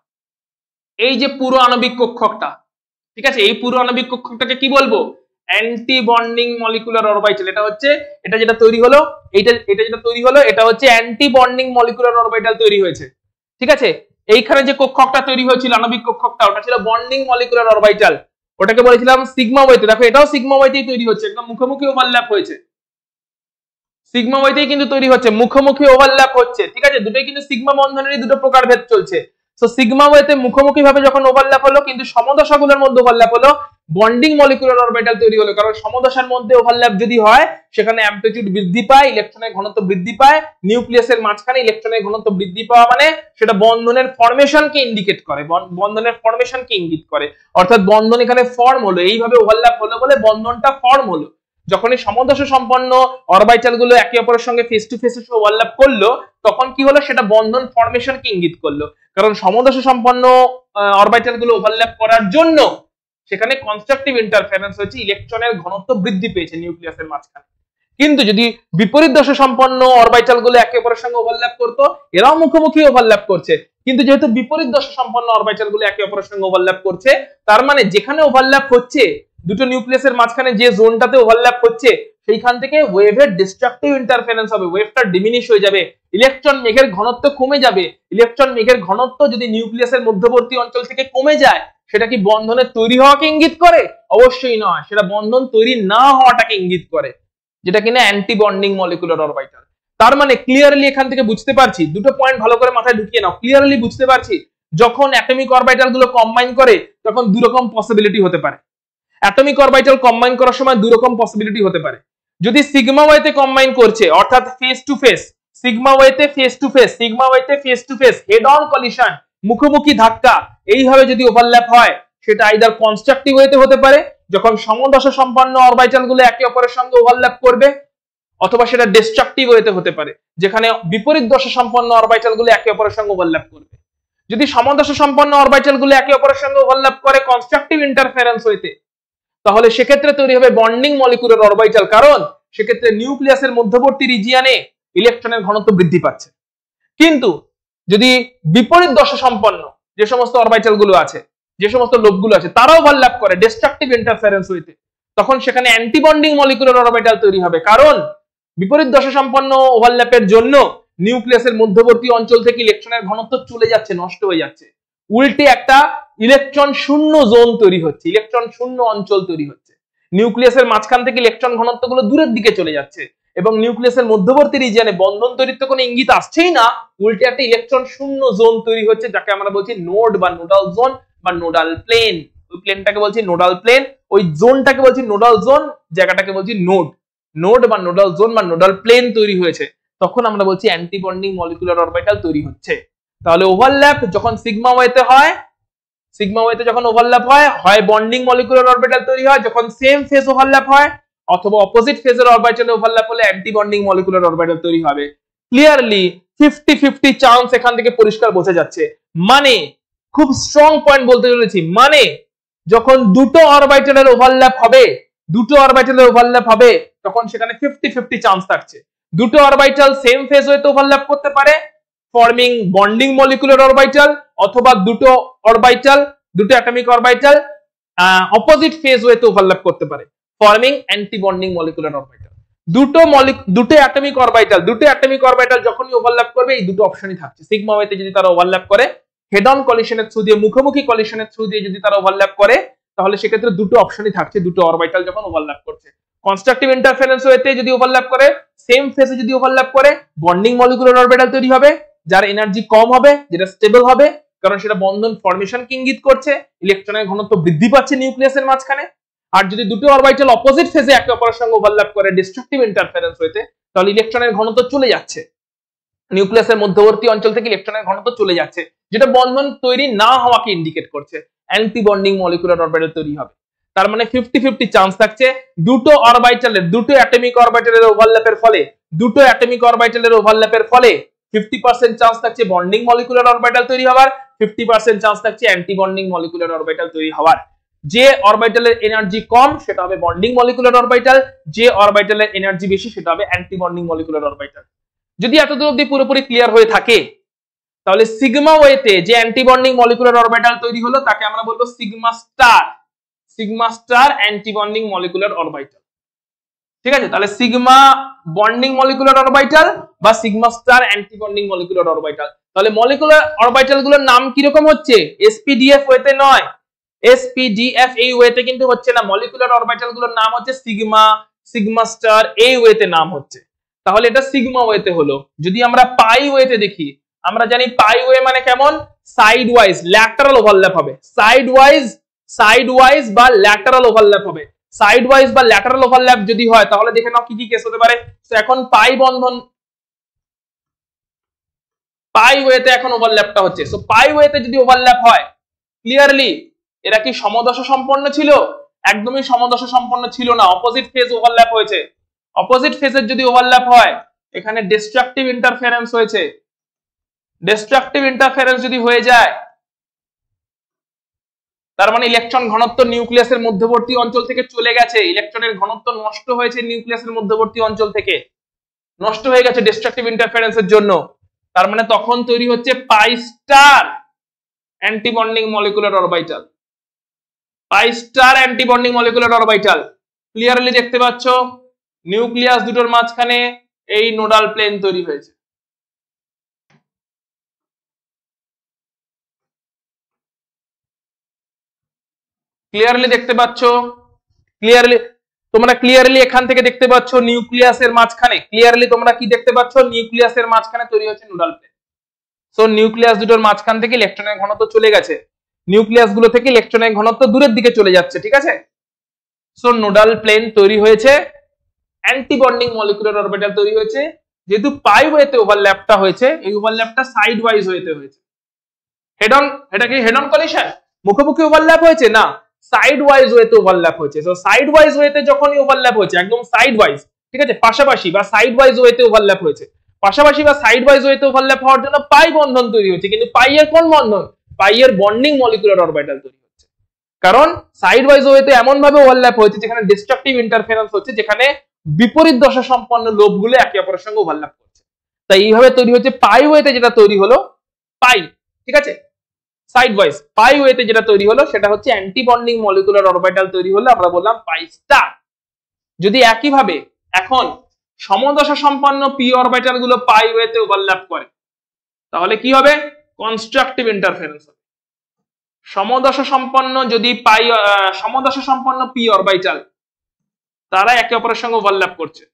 ঠিক আছে, এই পুরো আণবিক কক্ষকটাকে কি বলবো? Anti bonding molecular orbital. এটা যেটা তৈরি হলো, এটা হচ্ছে অ্যান্টি বন্ডিং মলিকুলার অরবিটাল তৈরি হয়েছে, ঠিক আছে। এইখানে যে কক্ষকটা তৈরি হয়েছিল আণবিক কক্ষকটা, ওটা ছিল বন্ডিং মলিকুলার অরবিটাল, ওটাকে বলেছিলাম সিগমা ওয়েতে। দেখো এটাও সিগমা ওয়েতেই তৈরি হচ্ছে, একদম মুখোমুখি ওভারল্যাপ হয়েছে, সিগমা ওয়েতেই কিন্তু তৈরি হচ্ছে, মুখোমুখি ওভারল্যাপ হচ্ছে, ঠিক আছে। দুটোই কিন্তু সিগমা বন্ধনেরই দুটো প্রকারভেদ চলছে। সো সিগমা ওয়েতে মুখোমুখি ভাবে যখন ওভারল্যাপ হলো, কিন্তু সমদশাগুলোর মধ্যে ওভারল্যাপ হলো, বন্ডিং মলিকুলার অরবিটাল তৈরি হলো। কারণ সমদশার মধ্যে ওভারল্যাপ যদি হয় সেখানে অ্যাম্পলিটিউড বৃদ্ধি পায়, ইলেকট্রনের ঘনত্ব বৃদ্ধি পায়। নিউক্লিয়াসের মাঝখানে ইলেকট্রনের ঘনত্ব বৃদ্ধি পাওয়া মানে সেটা বন্ধনের ফরমেশনকে ইন্ডিকেট করে, বন্ধনের ফরমেশনকে ইঙ্গিত করে, অর্থাৎ বন্ধন এখানে ফর্ম হলো, এইভাবে ওভারল্যাপ হলো বলে বন্ধনটা ফর্ম হলো। যখনই সমদশা সম্পন্ন অরবিটাল গুলো একে অপরের সঙ্গে ফেস টু ফেস ওভারল্যাপ করলো তখন কি হলো? সেটা বন্ধন ফরমেশনকে ইঙ্গিত করলো, কারণ সমদশা সম্পন্ন অরবিটাল গুলো ওভারল্যাপ করার জন্য সেখানে কনস্ট্রাকটিভ ইন্টারফারেন্স হয়েছে, ইলেকট্রনের ঘনত্ব বৃদ্ধি পেয়েছে নিউক্লিয়াসের মাঝখানে। কিন্তু যদি বিপরীত দশা সম্পন্ন অরবিটাল গুলো একে অপরের সঙ্গে ওভারল্যাপ করতো, এরাও মুখোমুখি ওভারল্যাপ করছে, কিন্তু যেহেতু বিপরীত দশা সম্পন্ন অরবিটাল গুলো একে অপরের সঙ্গে ওভারল্যাপ করছে, তার মানে যেখানে ওভারল্যাপ হচ্ছে দুটো নিউক্লিয়াসের মাঝখানে যে জোনটাতে ওভারল্যাপ হচ্ছে সেইখান থেকে ওয়েভের ডিস্ট্রাকটিভ ইন্টারফারেন্স হবে, ওয়েভটা ডিমিনিশ হয়ে যাবে, ইলেকট্রন মেঘের ঘনত্ব কমে যাবে। ইলেকট্রন মেঘের ঘনত্ব যদি নিউক্লিয়াসের মধ্যবর্তী অঞ্চল থেকে কমে যায়, সেটা কি বন্ধনের তৈরি হওয়াকে ইঙ্গিত করে? অবশ্যই নয়, সেটা বন্ধন তৈরি না হওয়াটাকে ইঙ্গিত করে, যেটা কিনা অ্যান্টি বন্ডিং মলিকুলার অরবিটাল। তার মানে ক্লিয়ারলি এখান থেকে বুঝতে পারছি, দুটো পয়েন্ট ভালো করে মাথায় ঢুকিয়ে নাও, ক্লিয়ারলি বুঝতে পারছি যখন অ্যাটমিক অরবিটাল গুলো কম্বাইন করে তখন দুই রকম পসিবিলিটি হতে পারে। অ্যাটমিক অরবিটাল কম্বাইন করার সময় দুই রকম পসিবিলিটি হতে পারে। যদি সিগমা ওয়েতে কম্বাইন করছে, অর্থাৎ ফেস টু ফেস, সিগমা ওয়েতে ফেস টু ফেস, সিগমা ওয়েতে face to face, head on collision, মুখোমুখি ধাক্কা, এইভাবে যদি ওভারল্যাপ হয়, সেটা আইদার কনস্ট্রাকটিভ ওয়েতে হতে পারে, যখন সমদশা সম্পন্ন অরবিটাল গুলো একে অপরের সঙ্গে ওভারল্যাপ করবে, অথবা সেটা ডিস্ট্রাকটিভ ওয়েতে হতে পারে, যেখানে বিপরীত দশা সম্পন্ন অরবিটাল গুলো একে অপরের সঙ্গে ওভারল্যাপ করবে। যদি সমদশা সম্পন্ন অরবিটাল গুলো একে অপরের সঙ্গে ওভারল্যাপ করে কনস্ট্রাকটিভ ইন্টারফারেন্স হইতে, তাহলে সেক্ষেত্রে তৈরি হবে বন্ডিং মলিকুলার অরবিটাল, কারণ সেক্ষেত্রে নিউক্লিয়াসের মধ্যবর্তী রিজিয়নে ইলেকট্রনের ঘনত্ব বৃদ্ধি পাচ্ছে। কিন্তু যদি বিপরীত দশা সম্পন্ন যে সমস্ত অরবিটাল গুলো আছে, যে সমস্ত লোবগুলো আছে, তারাও ওভারল্যাপ করে ডিস্ট্রাকটিভ ইন্টারফারেন্স হইতে, তখন সেখানে অ্যান্টি বন্ডিং মলিকুলার অরবিটাল তৈরি হবে, কারণ বিপরীত দশা সম্পন্ন ওভারল্যাপের জন্য নিউক্লিয়াসের মধ্যবর্তী অঞ্চল থেকে ইলেকট্রনের ঘনত্ব চলে যাচ্ছে, নষ্ট হয়ে যাচ্ছে, উল্টে একটা ইলেকট্রন শূন্য জোন তৈরি হচ্ছে, ইলেকট্রন শূন্য অঞ্চল তৈরি হচ্ছে। নিউক্লিয়াসের মাঝখান থেকে ইলেকট্রন ঘনত্বগুলো দূরের দিকে চলে যাচ্ছে এবং নিউক্লিয়াসের মধ্যবর্তী রিজিয়নে বন্ধন তৈরির তো কোনো ইঙ্গিত আসছেই না, উল্টে একটা ইলেকট্রন শূন্য জোন তৈরি হচ্ছে, যাকে আমরা বলছি নোড বা নোডাল জোন বা নোডাল প্লেন। ওই প্লেনটাকে বলছি নোডাল প্লেন, ওই জোনটাকে বলছি নোডাল জোন, জায়গাটাকে বলছি নোড। নোড বা নোডাল জোন বা নোডাল প্লেন তৈরি হয়েছে, তখন আমরা বলছি অ্যান্টি বন্ডিং মলিকুলার অরবিটাল তৈরি হচ্ছে। তাহলে ওভারল্যাপ যখন সিগমা ওয়েতে হয়, সিগমা ওয়েতে যখন ওভারল্যাপ হয়, হয় বন্ডিং মলিকুলার অরবিটাল তৈরি হয় যখন সেম ফেজ ওভারল্যাপ হয়, অথবা অপোজিট ফেজের অরবিটালে ওভারল্যাপ হলে অ্যান্টি বন্ডিং মলিকুলার অরবিটাল তৈরি হবে। ক্লিয়ারলি 50-50 চান্স এখান থেকে পরিষ্কার বোঝা যাচ্ছে। মানে খুব স্ট্রং পয়েন্ট বলতে চলেছি, মানে যখন দুটো অরবিটালের ওভারল্যাপ হবে, দুটো অরবিটালের ওভারল্যাপ হবে, তখন সেখানে 50-50 চান্স থাকছে। দুটো অরবিটাল সেম ফেজ ওয়েতে ওভারল্যাপ করতে পারে ফর্মিং বন্ডিং মলিকুলার অরবিটাল, অথবা দুটো অরবিটাল, দুটো অ্যাটমিক অরবিটাল অপোজিট ফেজ ওয়েতে ওভারল্যাপ করতে পারে forming anti bonding molecular orbital. দুটো অ্যাটমিক অরবিটাল যখনই ওভারল্যাপ করবে, এই দুটো অপশনই থাকছে। সিগমা ওয়েতে যদি তারা ওভারল্যাপ করে, হেড অন কলিশনের থ্রু দিয়ে, মুখোমুখি কলিশনের থ্রু দিয়ে যদি তারা ওভারল্যাপ করে, তাহলে সেক্ষেত্রে দুটো অপশনই থাকছে, দুটো অরবিটাল যখন ওভারল্যাপ করছে। কনস্ট্রাকটিভ ইন্টারফারেন্স ওয়েতে যদি ওভারল্যাপ করে, সেম ফেজে যদি ওভারল্যাপ করে, বন্ডিং মলিকুলার অরবিটাল তৈরি হবে, যার এনার্জি কম হবে, যেটা স্টেবল হবে, কারণ সেটা বন্ধন ফর্মেশনকে ইঙ্গিত করছে, ইলেকট্রনের ঘনত্ব বৃদ্ধি পাচ্ছে নিউক্লিয়াসের মাঝখানে। আর যদি দুটো অরবিটাল অপোজিট ফেজে একে অপরের সঙ্গে ওভারল্যাপ করে ডিস্ট্রাকটিভ ইন্টারফারেন্স হইতে, তাহলে ইলেকট্রনের ঘনত্ব চলে যাচ্ছে, নিউক্লিয়াসের মধ্যবর্তী অঞ্চল থেকে ইলেকট্রনের ঘনত্ব চলে যাচ্ছে, যেটা বন্ধন তৈরি না হওয়াকে ইন্ডিকেট করছে, অ্যান্টি বন্ডিং মলিকুলার অরবিটাল তৈরি হবে। তার মানে 50-50 চান্স থাকছে দুটো অরবিটালের, দুটো অ্যাটমিক অরবিটালের ওভারল্যাপের ফলে, দুটো অ্যাটমিক অরবিটালের ওভারল্যাপের ফলে 50% চান্স থাকছে বন্ডিং মলিকুলার অরবিটাল তৈরি হওয়ার, 50% চান্স থাকছে অ্যান্টি বন্ডিং মলিকুলার অরবিটাল তৈরি হওয়ার। যে অরবিটালের এনার্জি কম সেটা হবে বন্ডিং মলিকুলার অরবিটাল, যে অরবিটালের এনার্জি বেশি সেটা হবে অ্যান্টি বন্ডিং মলিকুলার অরবিটাল। যদি এতদূর অবধি পুরোপুরি ক্লিয়ার হয়ে থাকে, তাহলে সিগমা ওয়েতে যে অ্যান্টি বন্ডিং মলিকুলার অরবিটাল তৈরি হলো তাকে আমরা বলবো sigma star anti bonding molecular orbital. ঠিক আছে, তাহলে সিগমা বন্ডিং মলিকুলার অরবিটাল বা sigma star anti bonding molecular orbital. তাহলে মলিকুলার অরবিটাল গুলোর নাম কি রকম হচ্ছে? এসপিডিএফ ওয়েতে নয়, এসপিডিএফ এই ওয়েতে কিন্তু হচ্ছে না, মলিকুলার অরবিটাল গুলোর নাম হচ্ছে সিগমা স্টার এই ওয়েতে নাম হচ্ছে। তাহলে এটা সিগমা ওয়েতে হলো। যদি আমরা পাই ওয়েতে দেখি, আমরা জানি পাই ওয়ে মানে কেমন, সাইড ওয়াইজ ল্যাটারাল ওভারল্যাপ হবে, সাইড ওয়াইজ বা ল্যাটারাল ওভারল্যাপ হবে। সাইড ওয়াইজ বা ল্যাটারাল ওভারল্যাপ যদি হয়, তাহলে দেখে নাও কি কি কেস হতে পারে। তো এখন পাই বন্ধন, পাই ওয়েতে এখন ওভারল্যাপটা হচ্ছে। সো পাই ওয়েতে যদি ওভারল্যাপ হয়, ক্লিয়ারলি এরা কি সমদশা সম্পন্ন ছিল? একদমই সমদশা সম্পন্ন ছিল না, অপোজিট ফেজ ওভারল্যাপ হয়েছে। অপোজিট ফেজের যদি ওভারল্যাপ হয়, এখানে ডিস্ট্রাকটিভ ইন্টারফারেন্স হয়েছে। ডিস্ট্রাকটিভ ইন্টারফারেন্স যদি হয়ে যায়, তার মানে ইলেকট্রন ঘনত্ব নিউক্লিয়াসের মধ্যবর্তী অঞ্চল থেকে চলে গেছে, ইলেকট্রনের ঘনত্ব নষ্ট হয়েছে নিউক্লিয়াসের মধ্যবর্তী অঞ্চল থেকে, নষ্ট হয়ে গেছে ডিস্ট্রাকটিভ ইন্টারফারেন্সের জন্য। তার মানে তখন তৈরি হচ্ছে pi star antibonding molecular orbital, pi star antibonding molecular orbital. Clearly দেখতে পাচ্ছ নিউক্লিয়াস দুটোর মাঝখানে এই নোডাল প্লেন তৈরি হয়েছে। ক্লিয়ারলি দেখতে পাচ্ছ, ক্লিয়ারলি তোমরা ক্লিয়ারলি এখান থেকে দেখতে পাচ্ছ নিউক্লিয়াসের মাঝখানে, ক্লিয়ারলি তোমরা কি দেখতে পাচ্ছ নিউক্লিয়াসের মাঝখানে তৈরি হচ্ছে নোডাল প্লেন। সো নিউক্লিয়াস দুটোর মাঝখান থেকে ইলেকট্রনের ঘনত্ব চলে গেছে, নিউক্লিয়াস গুলো থেকে ইলেকট্রনের ঘনত্ব দূরের দিকে চলে যাচ্ছে, ঠিক আছে। সো নোডাল প্লেন তৈরি হয়েছে, অ্যান্টিবন্ডিং মলিকুলার অরবিটাল তৈরি হয়েছে। যেহেতু পাই ওয়েতে ওভারল্যাপটা হয়েছে, এই ওভারল্যাপটা সাইড ওয়াইজ ওয়েতে হয়েছে। হেড অন, এটা কি হেড অন কলিশন, মুখোমুখি ওভারল্যাপ হয়েছে না, সাইড ওয়াইজ ওয়েতে ওভারল্যাপ হয়েছে। সো সাইড ওয়াইজ ওয়েতে যখনই ওভারল্যাপ হয়েছে, একদম সাইড ওয়াইজ, ঠিক আছে, পাশাপাশি বা সাইড ওয়াইজ ওয়েতে ওভারল্যাপ হয়েছে, পাশাপাশি বা সাইড ওয়াইজ ওয়েতে ওভারল্যাপ হওয়ার জন্য পাই বন্ধন তৈরি হচ্ছে। কিন্তু পাই এর কোন বন্ধন? পাই এর বন্ডিং মলিকুলার অরবিটাল তৈরি হচ্ছে, কারণ সাইড ওয়াইজ ওয়েতে এমন ভাবে ওভারল্যাপ হয়েছে যেখানে ডিস্ট্রাকটিভ ইন্টারফারেন্স হচ্ছে, যেখানে বিপরীত দশা সম্পন্ন লোবগুলো একে অপরের সঙ্গে ওভারল্যাপ করছে। তাই এইভাবে তৈরি হচ্ছে পাই ওয়েতে যেটা তৈরি হলো পাই, ঠিক আছে। সাইড ওয়াইজ পাই ওয়েতে যেটা তৈরি হলো সেটা হচ্ছে অ্যান্টিবন্ডিং মলিকুলার অরবিটাল তৈরি হলো, আমরা বললাম পাই স্টার। যদি একইভাবে এখন সমদশা সম্পন্ন পি অরবিটাল গুলো পাই ওয়েতে ওভারল্যাপ করে, তাহলে কি হবে? কনস্ট্রাকটিভ ইন্টারফারেন্স হবে। সমদশা সম্পন্ন যদি সমদশা সম্পন্ন পি অরবিটাল তারা একে অপরের সঙ্গে ওভারল্যাপ করছে,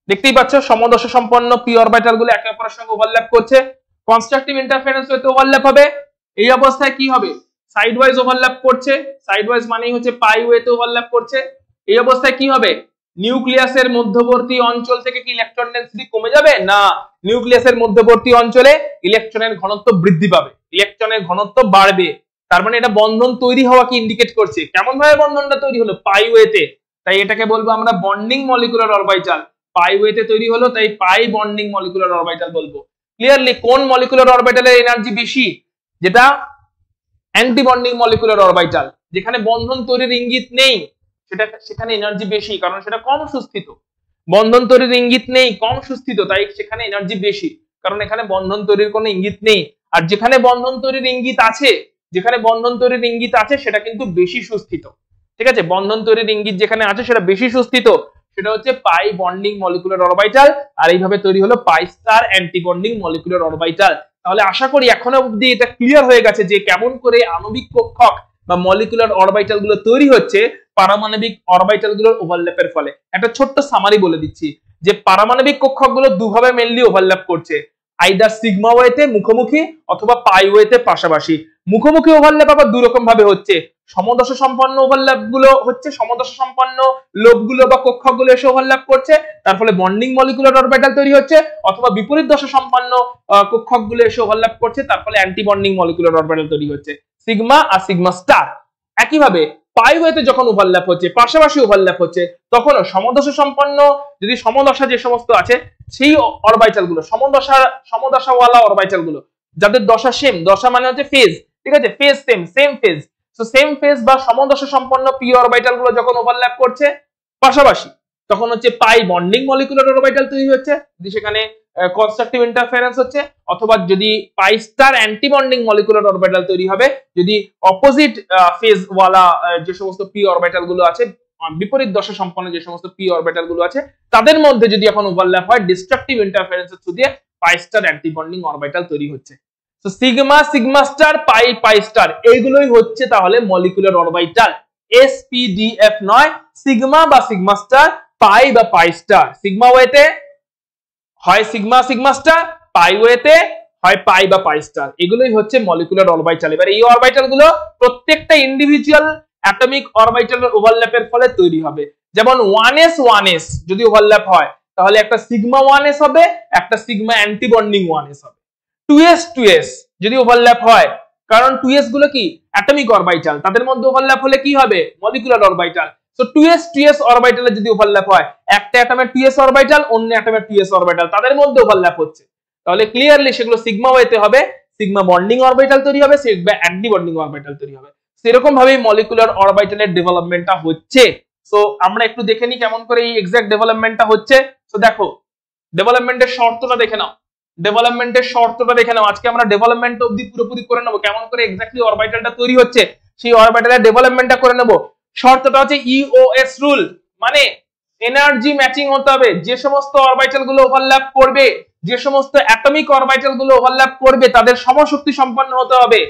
দেখতেই পাচ্ছ সমদশা সম্পন্ন পি অরবিটাল গুলো একে অপরের সঙ্গে ওভারল্যাপ করছে, কনস্ট্রাকটিভ ইন্টারফারেন্স হতে ওভারল্যাপ হবে। এই অবস্থায় কি হবে? সাইড ওয়াইজ ওভারল্যাপ করছে, সাইড ওয়াইজ মানেই হচ্ছে পাই ওয়েতে ওভারল্যাপ করছে। এই অবস্থায় কি হবে? নিউক্লিয়াসের মধ্যবর্তী অঞ্চল থেকে কি ইলেকট্রন ডেনসিটি কমে যাবে? না, নিউক্লিয়াসের মধ্যবর্তী অঞ্চলে ইলেকট্রনের ঘনত্ব বৃদ্ধি পাবে, ইলেকট্রনের ঘনত্ব বাড়বে। তার মানে এটা বন্ধন তৈরি হওয়া কি ইন্ডিকেট করছে। কেমন ভাবে বন্ধনটা তৈরি হলো? পাই ওয়েতে, তাই এটাকে বলবো আমরা বন্ডিং মলিকুলার অরবিটাল। পাই ওয়েতে তৈরি হলো, তাই পাই বন্ডিং মলিকুলার অরবিটাল বলবো। ক্লিয়ারলি কোন মলিকুলার অরবিটালের এনার্জি বেশি? যেটা অ্যান্টিবন্ডিং মলিকুলার অরবিটাল, যেখানে বন্ধন তৈরির ইঙ্গিত নেই, সেখানে এনার্জি বেশি, কারণ সেটা কম সুস্থিত। বন্ধন তৈরির ইঙ্গিত নেই, কম সুস্থিত, তাই সেখানে এনার্জি বেশি, কারণ এখানে বন্ধন তৈরির কোনো ইঙ্গিত নেই। আর যেখানে বন্ধন তৈরির ইঙ্গিত আছে, যেখানে বন্ধন তৈরির ইঙ্গিত আছে সেটা কিন্তু বেশি সুস্থিত, ঠিক আছে। বন্ধন তৈরির ইঙ্গিত যেখানে আছে সেটা বেশি সুস্থিত, সেটা হচ্ছে পাই বন্ডিং মলিকুলার অরবিটাল। আর এইভাবে তৈরি হলো পাই স্টার অ্যান্টিবন্ডিং মলিকুলার অরবিটাল। তাহলে আশা করি এখনো অবধি এটা ক্লিয়ার হয়ে গেছে যে কেমন করে আণবিক কক্ষক বা মলিকুলার অরবিটাল গুলো তৈরি হচ্ছে পারমাণবিক অরবিটাল গুলোর ওভারল্যাপের ফলে। একটা ছোট্ট সামারি বলে দিচ্ছি যে পারমাণবিক কক্ষক গুলো দুভাবে মেইনলি ওভারল্যাপ করছে, আইদার সিগমা ওয়েতে মুখোমুখি অথবা পাই ওয়েতে পাশাপাশি। মুখোমুখি ওভারল্যাপ আবার দুই রকম ভাবে হচ্ছে, সমদশা সম্পন্ন ওভারল্যাপ গুলো হচ্ছে, সমদশা সম্পন্ন লোবগুলো বা কক্ষকগুলো এসে ওভারল্যাপ করছে, তার ফলে বন্ডিং মলিকুলার অরবিটাল তৈরি হচ্ছে, অথবা বিপরীত দশা সম্পন্ন কক্ষকগুলো এসে ওভারল্যাপ করছে, তার ফলে অ্যান্টি বন্ডিং মলিকুলার অরবিটাল তৈরি হচ্ছে, সিগমা আর সিগমা স্টার। একইভাবে পাই ওয়েতে যখন ওভারল্যাপ হচ্ছে, পাশাপাশি ওভারল্যাপ হচ্ছে, তখন সমদশা সম্পন্ন যদি সমদশা যে সমস্ত আছে সেই অরবিটাল গুলো, সমদশাওয়ালা অরবিটাল গুলো যাদের দশা সেম, দশা মানে হচ্ছে ফেজ, ঠিক আছে, phase same phase, so same phase বা সমদশা সম্পন্ন পি অরবিটাল গুলো যখন ওভারল্যাপ করছে পাশাপাশি, তখন হচ্ছে পাই বন্ডিং মলিকুলার অরবিটাল তৈরি হচ্ছে, যদি সেখানে কনস্ট্রাকটিভ ইন্টারফারেন্স হচ্ছে, অথবা যদি pi star anti bonding molecular orbital তৈরি হবে যদি অপোজিট ফেজ ওয়ালা যে সমস্ত পি অরবিটাল গুলো আছে, বিপরীত দশা সম্পন্ন যে সমস্ত পি অরবিটাল গুলো আছে তাদের মধ্যে যদি এখন ওভারল্যাপ হয় ডিস্ট্রাকটিভ ইন্টারফারেন্সের থ্রু দিয়ে পাই স্টার অ্যান্টি বন্ডিং অরবিটাল তৈরি হচ্ছে। তো সিগমা স্টার পাই স্টার এইগুলোই হচ্ছে তাহলে মলিকুলার অরবিটাল। এসপিডিএফ নয়, সিগমা বা সিগমা স্টার, পাই বা পাই স্টার। সিগমা ওয়েতে হয় সিগমা স্টার, পাই ওয়েতে হয় পাই বা পাই স্টার, এগুলোই হচ্ছে মলিকুলার অরবিটাল। এবার এই অরবিটাল গুলো প্রত্যেকটা ইন্ডিভিজুয়াল অ্যাটমিক অরবিটালের ওভারল্যাপের ফলে তৈরি হবে। যেমন 1s যদি ওভারল্যাপ হয় তাহলে একটা সিগমা 1s হবে, একটা সিগমা অ্যান্টি বন্ডিং 1s হবে। 2s যদি ওভারল্যাপ হয়, কারণ 2s গুলো কি অ্যাটমিক অরবিটাল, তাদের মধ্যে ওভারল্যাপ হলে কি হবে? Molecular orbital. সো 2s অরবিটালে যদি ওভারল্যাপ হয়, একটা অ্যাটমের 2s অরবিটাল অন্য অ্যাটমের 2s অরবিটাল তাদের মধ্যে ওভারল্যাপ হচ্ছে, তাহলে ক্লিয়ারলি সেগুলো সিগমা ওয়েতে হবে। সিগমা বন্ডিং অরবিটাল তৈরি হবে, সিগমা অ্যান্টি বন্ডিং অরবিটাল তৈরি হবে। সেরকম ভাবে মলিকুলার অরবিটালের ডেভেলপমেন্টটা হচ্ছে। সো আমরা একটু দেখে নিই কেমন করে এই এক্সাক্ট ডেভেলপমেন্টটা হচ্ছে। সো দেখো ডেভেলপমেন্টের শর্তটা দেখে নাও, ডেভেলপমেন্টের শর্তটা দেখে নাও। আজকে আমরা ডেভেলপমেন্ট অবধি পুরোপুরি করে নেবো, কেমন করে এক্স্যাক্টলি অরবিটালটা তৈরি হচ্ছে সেই অরবিটালের ডেভেলপমেন্টটা করে নেবো। শর্তটা হচ্ছে ইওএস রুল, মানে এনার্জি ম্যাচিং হতে হবে। যে সমস্ত অরবিটাল গুলো ওভারল্যাপ করবে, যে সমস্ত অ্যাটমিক অরবিটাল গুলো ওভারল্যাপ করবে তাদের সমশক্তি সম্পন্ন হতে হবে,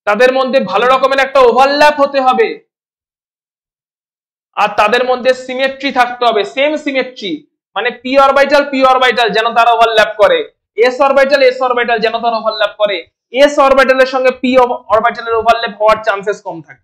তাদের মধ্যে ভালো রকমের একটা ওভারল্যাপ হতে হবে, আর তাদের মধ্যে সিমেট্রি থাকতে হবে, সেম সিমেট্রি, মানে পি অরবিটাল যেন তারা ওভারল্যাপ করে, এস অরবিটাল যেন তারা ওভারল্যাপ করে। এস অরবিটালের সঙ্গে পি অরবিটালের ওভারল্যাপ হওয়ার চান্সেস কম থাকে।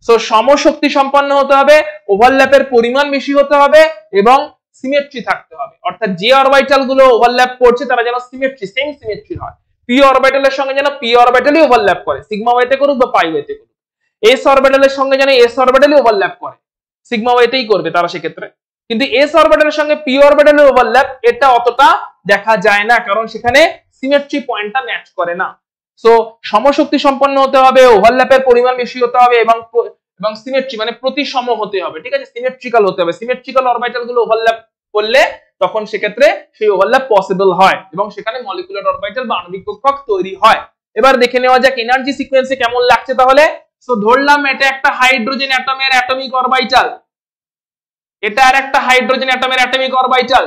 সো সমশক্তি সম্পন্ন হতে হবে, ওভারল্যাপের পরিমাণ বেশি হতে হবে এবং সিমেট্রি থাকতে হবে, অর্থাৎ যে অরবিটাল গুলো ওভারল্যাপ করছে তারা যেন সিমেট্রি, সেম সিমেট্রি হয়। পি অরবিটালের সঙ্গে যেন পি অরবিটালই ওভারল্যাপ করে, সিগমা ওয়েতে করুক বা পাই ওয়েতে করুক। এস অরবিটালের সঙ্গে যেন এস অরবিটালই ওভারল্যাপ করে, সিগমা ওয়েতেই করবে তারা সেক্ষেত্রে। কিন্তু এস অরবিটালের সঙ্গে পি অরবিটালের ওভারল্যাপ এটা অতটা দেখা যায় না, কারণ সেখানে সিমেট্রি পয়েন্টটা ম্যাচ করে না। সো সমশক্তি সম্পন্ন হতে হবে, ওভারল্যাপের পরিমাণ বেশি হতে হবে এবং সিমেট্রি মানে প্রতিসম হতে হবে, ঠিক আছে, সিমেট্রিক্যাল হতে হবে। সিমেট্রিক্যাল অরবিটাল গুলো ওভারল্যাপ করলে তখন সেক্ষেত্রে সেই ওভারল্যাপ পসিবল হয় এবং সেখানে মলিকুলার অরবিটাল বা আণবিক কক্ষক তৈরি হয়। এবার দেখে নেওয়া যাক এনার্জি সিকোয়েন্সে কেমন লাগছে তাহলে। সো ধরলাম এটা একটা হাইড্রোজেন অ্যাটমের অ্যাটমিক অরবিটাল, এটা আর একটা হাইড্রোজেন অ্যাটমের অ্যাটমিক অরবিটাল।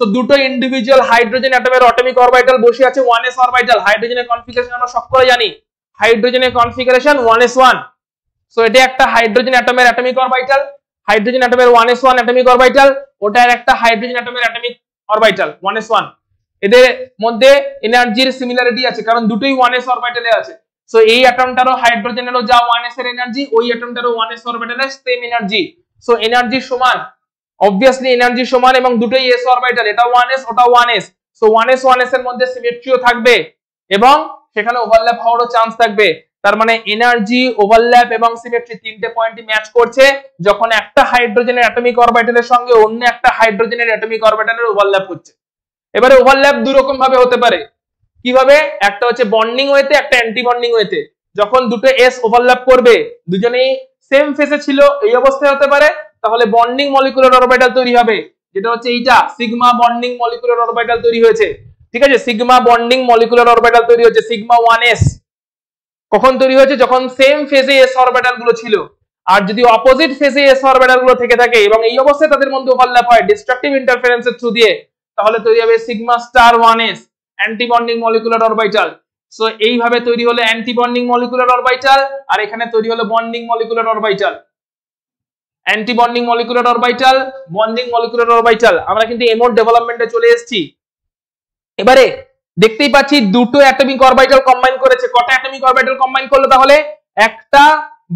সো দুটো ইন্ডিভিজুয়াল হাইড্রোজেন অ্যাটমের অ্যাটমিক অরবিটাল বসে আছে 1s অরবিটাল। হাইড্রোজেনের কনফিগারেশন আমরা সকলে জানি, হাইড্রোজেনের কনফিগারেশন 1s1। সো এটা একটা হাইড্রোজেন অ্যাটমের অ্যাটমিক অরবিটাল, হাইড্রোজেন অ্যাটমের 1s1 অ্যাটমিক অরবিটাল, ওটা আর একটা হাইড্রোজেন অ্যাটমের অ্যাটমিক অরবিটাল 1s1। এদের মধ্যে এনার্জির সিমিলারিটি আছে কারণ দুটোই 1s অরবিটালে আছে। সো এই অ্যাটমটারও হাইড্রোজেনেরও যা 1s এর এনার্জি, ওই অ্যাটমটারও 1s অরবিটালের সেম এনার্জি। সো এনার্জি সমান, অবভিয়াসলি এনার্জি সমান এবং দুটোই s অরবিটাল, এটা 1s ওটা 1s। সো 1s এর মধ্যে সিমেট্রিও থাকবে এবং সেখানে ওভারল্যাপ হওয়ারও চান্স থাকবে। তার মানে এনার্জি, ওভারল্যাপ এবং সিমেট্রি তিনটে পয়েন্টই ম্যাচ করছে যখন একটা হাইড্রোজেনের অ্যাটমিক অরবিটালের সঙ্গে অন্য একটা হাইড্রোজেনের অ্যাটমিক অরবিটালের ওভারল্যাপ হচ্ছে। এবারে ওভারল্যাপ দুই রকম ভাবে হতে পারে, কিভাবে? একটা হচ্ছে বন্ডিং ওয়েতে, একটা অ্যান্টি বন্ডিং ওয়েতে। যখন দুটো s ওভারল্যাপ করবে, দুজনেই সেম ফেজে ছিল, এই অবস্থায় হতে পারে, তাহলে বন্ডিং মলিকুলার অরবিটাল তৈরি হবে, যেটা হচ্ছে এইটা সিগমা বন্ডিং মলিকুলার অরবিটাল তৈরি হয়েছে, ঠিক আছে, সিগমা বন্ডিং মলিকুলার অরবিটাল তৈরি হচ্ছে, সিগমা 1s। কখন তৈরি হয়েছে? যখন সেম ফেজে s অরবিটাল গুলো ছিল। আর যদি অপোজিট ফেজে s অরবিটাল গুলো থেকে থাকে এবং এই অবস্থায় তাদের মধ্যে ওভারল্যাপ হয় ডিস্ট্রাকটিভ ইন্টারফারেন্সের থ্রু দিয়ে, তাহলে তৈরি হবে sigma star 1s anti bonding molecular orbital. So এইভাবে তৈরি হলো অ্যান্টি বন্ডিং মলিকুলার অরবিটাল, আর এখানে তৈরি হলো bonding molecular orbital. Anti bonding molecular orbital, bonding molecular orbital. আমরা কিন্তু এমোর ডেভেলপমেন্টে চলে এসেছি। এবারে দেখতেই পাচ্ছি দুটো অ্যাটমিক অরবিটাল কম্বাইন করেছে। কটা অ্যাটমিক অরবিটাল কম্বাইন করলো তাহলে? একটা,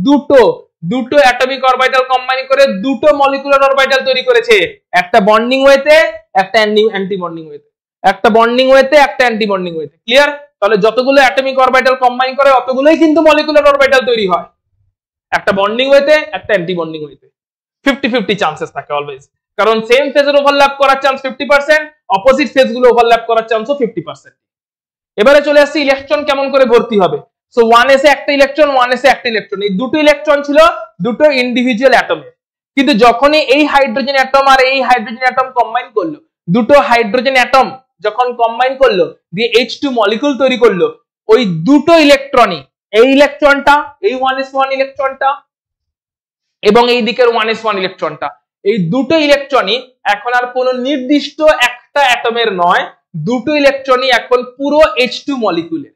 দুটো অ্যাটমিক অরবিটাল কম্বাইন করে দুটো মলিকুলার অরবিটাল তৈরি করেছে, একটা বন্ডিং ওয়েতে, একটা অ্যান্টি বন্ডিং ওয়েতে, একটা বন্ডিং ওয়েতে, একটা অ্যান্টি বন্ডিং ওয়েতে। ক্লিয়ার? তাহলে যতগুলো অ্যাটমিক অরবিটাল কম্বাইন করে অতগুলোই কিন্তু মলিকুলার অরবিটাল তৈরি হয়, একটা বন্ডিং ওয়েতে, একটা অ্যান্টি বন্ডিং ওয়েতে। 50-50 চান্সেস থাকে অলওয়েজ, কারণ সেম ফেজের ওভারল্যাপ করার চান্স 50%, অপোজিট ফেজ গুলো ওভারল্যাপ করার চান্সও 50%। এবারে চলে আসছে ইলেকট্রন কেমন করে ভর্তি হবে। সো 1s এ একটা ইলেকট্রন, 1s এ একটা ইলেকট্রন, এই দুটো ইলেকট্রন ছিল দুটো ইন্ডিভিজুয়াল অ্যাটমে। কিন্তু যখনই এই হাইড্রোজেন অ্যাটম আর এই হাইড্রোজেন অ্যাটম কম্বাইন করলো, দুটো হাইড্রোজেন অ্যাটম যখন কম্বাইন করলো দিয়ে H2 মলিকিউল তৈরি করলো, ওই দুটো ইলেকট্রনই, এই ইলেকট্রনটা, এই 1s1 ইলেকট্রনটা এবং এই দিকের 1s1 ইলেকট্রনটা, এই দুটো ইলেকট্রনই এখন আর কোনো নির্দিষ্ট একটা অ্যাটমের নয়, দুটো ইলেকট্রনই এখন পুরো H2 মলিকিউলের।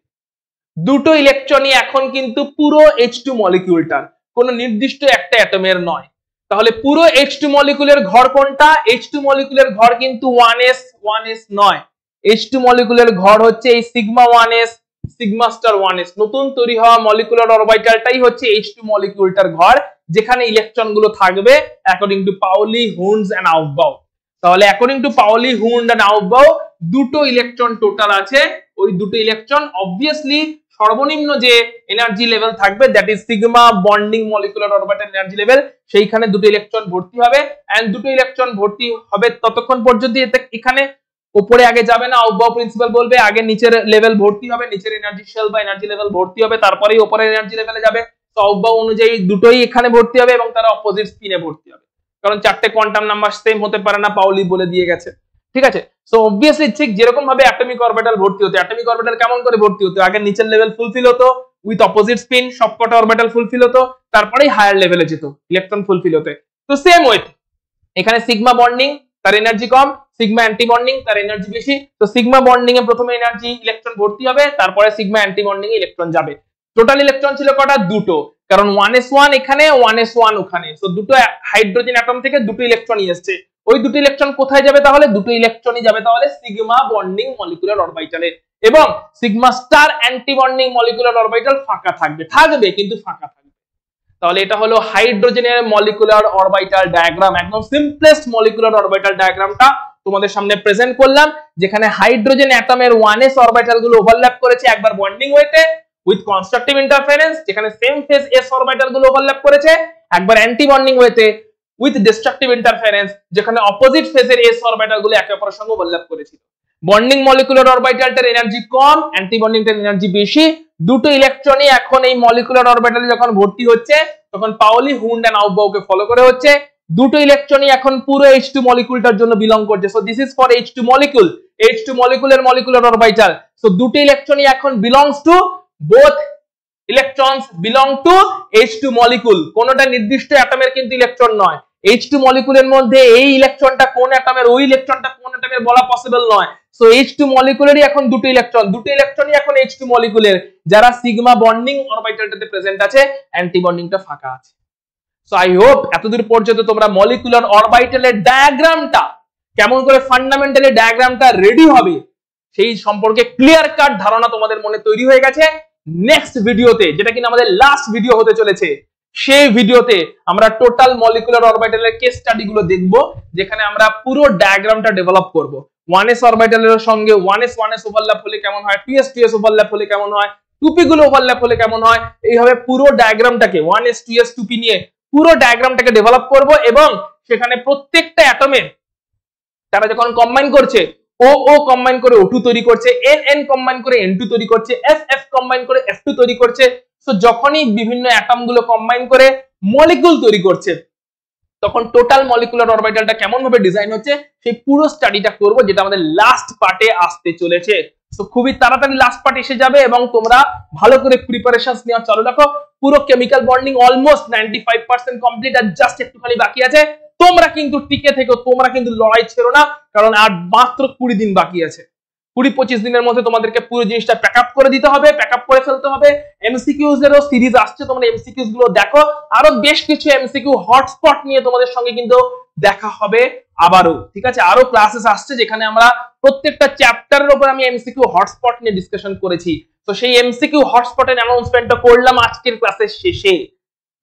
দুটো ইলেকট্রনই এখন কিন্তু পুরো H2 মলিকিউলটার, কোনো নির্দিষ্ট একটা অ্যাটমের নয়। তাহলে পুরো H2 মলিকিউলের ঘর কোনটা? H2 মলিকিউলের ঘর কিন্তু 1s নয়, H2 মলিকিউলের ঘর হচ্ছে এই sigma 1s, sigma star 1s। নতুন তৈরি হওয়া মলিকুলার অরবিটালটাই হচ্ছে H2 মলিকিউলটার ঘর, যেখানে ইলেকট্রন গুলো থাকবে according to Pauli, Hund's and Aufbau. তাহলে according to Pauli, Hund and Aufbau দুটো ইলেকট্রন টোটাল আছে। ওই দুটো ইলেকট্রন অবভিয়াসলি সর্বনিম্ন যে এনার্জি লেভেল থাকবে, that is sigma bonding molecular orbital energy level, সেইখানে দুটো ইলেকট্রন ভর্তি হবে। এন্ড দুটো ইলেকট্রন ভর্তি হবে ততক্ষণ পর্যন্ত এখানে উপরে আগে যাবে না, আউটবাউ প্রিন্সিপাল বলবে আগে নিচের লেভেল ভর্তি হবে, নিচের এনার্জি শেল বা এনার্জি লেভেল ভর্তি হবে, তারপরেই উপরের এনার্জি লেভেলে যাবে। তো আউটবাউ অনুযায়ী দুটোই এখানে ভর্তি হবে এবং তারা অপোজিট স্পিনে ভর্তি হবে, কারণ চারটে কোয়ান্টাম নাম্বার সেম হতে পারে না, পাউলি বলে দিয়ে গেছে। ঠিক আছে, সো অবভিয়াসলি ঠিক যেরকম ভাবে অ্যাটমিক অরবিটাল ভর্তি হতো, অ্যাটমিক অরবিটাল কেমন করে ভর্তি হতো, আগে নিচের লেভেল ফুলফিল হতো উইথ অপোজিট স্পিন, সবকটা অরবিটাল ফুলফিল হতো, তারপরেই হায়ার লেভেলে যেত ইলেকট্রন ফুলফিল হতে। তো সেম ওয়ে এখানে সিগমা বন্ডিং তার এনার্জি কম, সিগমা অ্যান্টি বন্ডিং তার এনার্জি বেশি। তো সিগমা বন্ডিং এ প্রথমে এনার্জি ইলেকট্রন ভর্তি হবে, তারপরে সিগমা অ্যান্টি বন্ডিং এ ইলেকট্রন যাবে। টোটাল ইলেকট্রন ছিল কটা? দুটো, কারণ 1s1 এখানে 1s1 ওখানে, সো দুটো হাইড্রোজেন অ্যাটম থেকে দুটো ইলেকট্রনই আসছে। ওই দুটো ইলেকট্রন কোথায় যাবে তাহলে? দুটো ইলেকট্রনই যাবে তাহলে সিগমা বন্ডিং মলিকুলার অরবিটালে, এবং sigma star anti bonding molecular orbital ফাঁকা থাকবে কিন্তু ফাঁকা থাকবে। তাহলে এটা হলো হাইড্রোজেনের মলিকুলার অরবিটাল ডায়াগ্রাম, একদম সিম্পলেস্ট মলিকুলার অরবিটাল ডায়াগ্রামটা তোমাদের সামনে প্রেজেন্ট করলাম, যেখানে হাইড্রোজেন অ্যাটমের 1s অরবিটাল গুলো ওভারল্যাপ করেছে একবার বন্ডিং ওয়েতে উইথ কনস্ট্রাকটিভ ইন্টারফারেন্স, যেখানে সেম ফেজ s অরবিটাল গুলো ওভারল্যাপ করেছে একবার অ্যান্টি বন্ডিং ওয়েতে উইথ ডিস্ট্রাকটিভ ইন্টারফারেন্স, যেখানে অপোজিট ফেজের s অরবিটাল গুলো একে অপরের সঙ্গে ওভারল্যাপ করেছিল। বন্ডিং মলিকুলার অরবিটালটার এনার্জি কম, অ্যান্টি বন্ডিংটার এনার্জি বেশি। দুটো ইলেকট্রনই এখন এই মলিকুলার অরবিটালে যখন ভর্তি হচ্ছে তখন পাউলি, হুন্ড এন্ড আউটবাউকে ফলো করে হচ্ছে। দুটো ইলেকট্রনই এখন পুরো H2 মলিকুলটার জন্য বিলং করছে, so this is for H2 molecule, H2 মলিকুলের মলিকুলার অরবিটাল। সো দুটো ইলেকট্রনই এখন belongs to, both electrons belong to H2 molecule, কোনটা নির্দিষ্ট অ্যাটমের কিন্তু ইলেকট্রন নয়। H2 মলিকুলের মধ্যে এই ইলেকট্রনটা কোন অ্যাটমের, ওই ইলেকট্রনটা কোন অ্যাটমের বলা পসিবল নয়। সো H2 মলিকুলেরই এখন দুটো ইলেকট্রনই এখন H2 মলিকুলের, যারা সিগমা বন্ডিং অরবিটালটাতে প্রেজেন্ট আছে, অ্যান্টি বন্ডিংটা ফাঁকা আছে। সো আই হোপ এতদূর পর্যন্ত তোমরা মলিকুলার অরবিটালের ডায়াগ্রামটা, কেমন করে ফান্ডামেন্টালি ডায়াগ্রামটা রেডি হবে সেই সম্পর্কে ক্লিয়ার কাট ধারণা তোমাদের মনে তৈরি হয়ে গেছে। নেক্সট ভিডিওতে, যেটা কিনা আমাদের লাস্ট ভিডিও হতে চলেছে, সেই ভিডিওতে আমরা টোটাল মলিকুলার অরবিটালের কেস স্টাডি গুলো দেখব, যেখানে আমরা পুরো ডায়াগ্রামটা ডেভেলপ করব। 1s অরবিটালের সঙ্গে 1s ওভারল্যাপ হলে কেমন হয়, 2s ওভারল্যাপ হলে কেমন হয়, 2p গুলো ওভারল্যাপ হলে কেমন হয়, এইভাবে পুরো ডায়াগ্রামটাকে 1s 2s 2p নিয়ে পুরো ডায়াগ্রামটাকে ডেভেলপ করব, এবং সেখানে প্রত্যেকটা অ্যাটমের তারা যখন কম্বাইন করছে, O কম্বাইন করে O2 তৈরি করছে, N কম্বাইন করে N2 তৈরি করছে, F কম্বাইন করে F2 তৈরি করছে। সো যখনই বিভিন্ন অ্যাটম গুলো কম্বাইন করে মলিকুল তৈরি করছে, তখন টোটাল মলিকুলার অরবিটালটা কেমন ভাবে ডিজাইন হচ্ছে সেই পুরো স্টাডিটা করব, যেটা আমাদের লাস্ট পার্টে আসতে চলেছে। সো খুবই তাড়াতাড়ি লাস্ট পার্ট এসে যাবে, এবং তোমরা ভালো করে প্রিপারেশনস নেওয়া চালু রাখো। পুরো কেমিক্যাল বন্ডিং অলমোস্ট 95% কমপ্লিট, আর জাস্ট একটুখানি বাকি আছে। তোমরা কিন্তু টিকে থেকো, তোমরা কিন্তু লড়াই ছেড়ো না, কারণ আর মাত্র 20 দিন বাকি আছে। 20-25 দিনের মধ্যে তোমাদেরকে পুরো জিনিসটা প্যাকআপ করে দিতে হবে, প্যাকআপ করে ফেলতে হবে। এমসিকিউজ এরও সিরিজ আসছে, তোমরা এমসিকিউজ গুলো দেখো। আরো বেশ কিছু এমসিকিউ হটস্পট নিয়ে তোমাদের সঙ্গে কিন্তু দেখা হবে আবারও, ঠিক আছে? আরো ক্লাসেস আসছে যেখানে আমরা প্রত্যেকটা চ্যাপ্টারের উপর আমি এমসিকিউ হটস্পট নিয়ে ডিসকাশন করেছি। তো সেই এমসিকিউ হটস্পটের অ্যানাউন্সমেন্টটা করলাম আজকের ক্লাসের শেষে,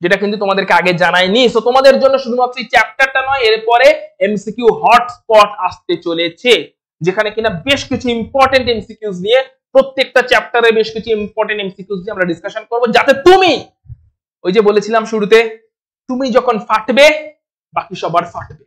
যেটা কিন্তু তোমাদেরকে আগে জানাইনি। সো তোমাদের জন্য শুধুমাত্র এই চ্যাপ্টারটা নয়, এরপরে এমসিকিউ হটস্পট আসতে চলেছে, যেখানে কিনা বেশ কিছু ইম্পর্টেন্ট এমসিকিউজ নিয়ে, প্রত্যেকটা চ্যাপ্টারে বেশ কিছু ইম্পর্টেন্ট এমসিকিউজ নিয়ে আমরা ডিসকাশন করব, যাতে তুমি, ওই যে বলেছিলাম শুরুতে, তুমি যখন ফাটবে বাকি সবার ফাটবে।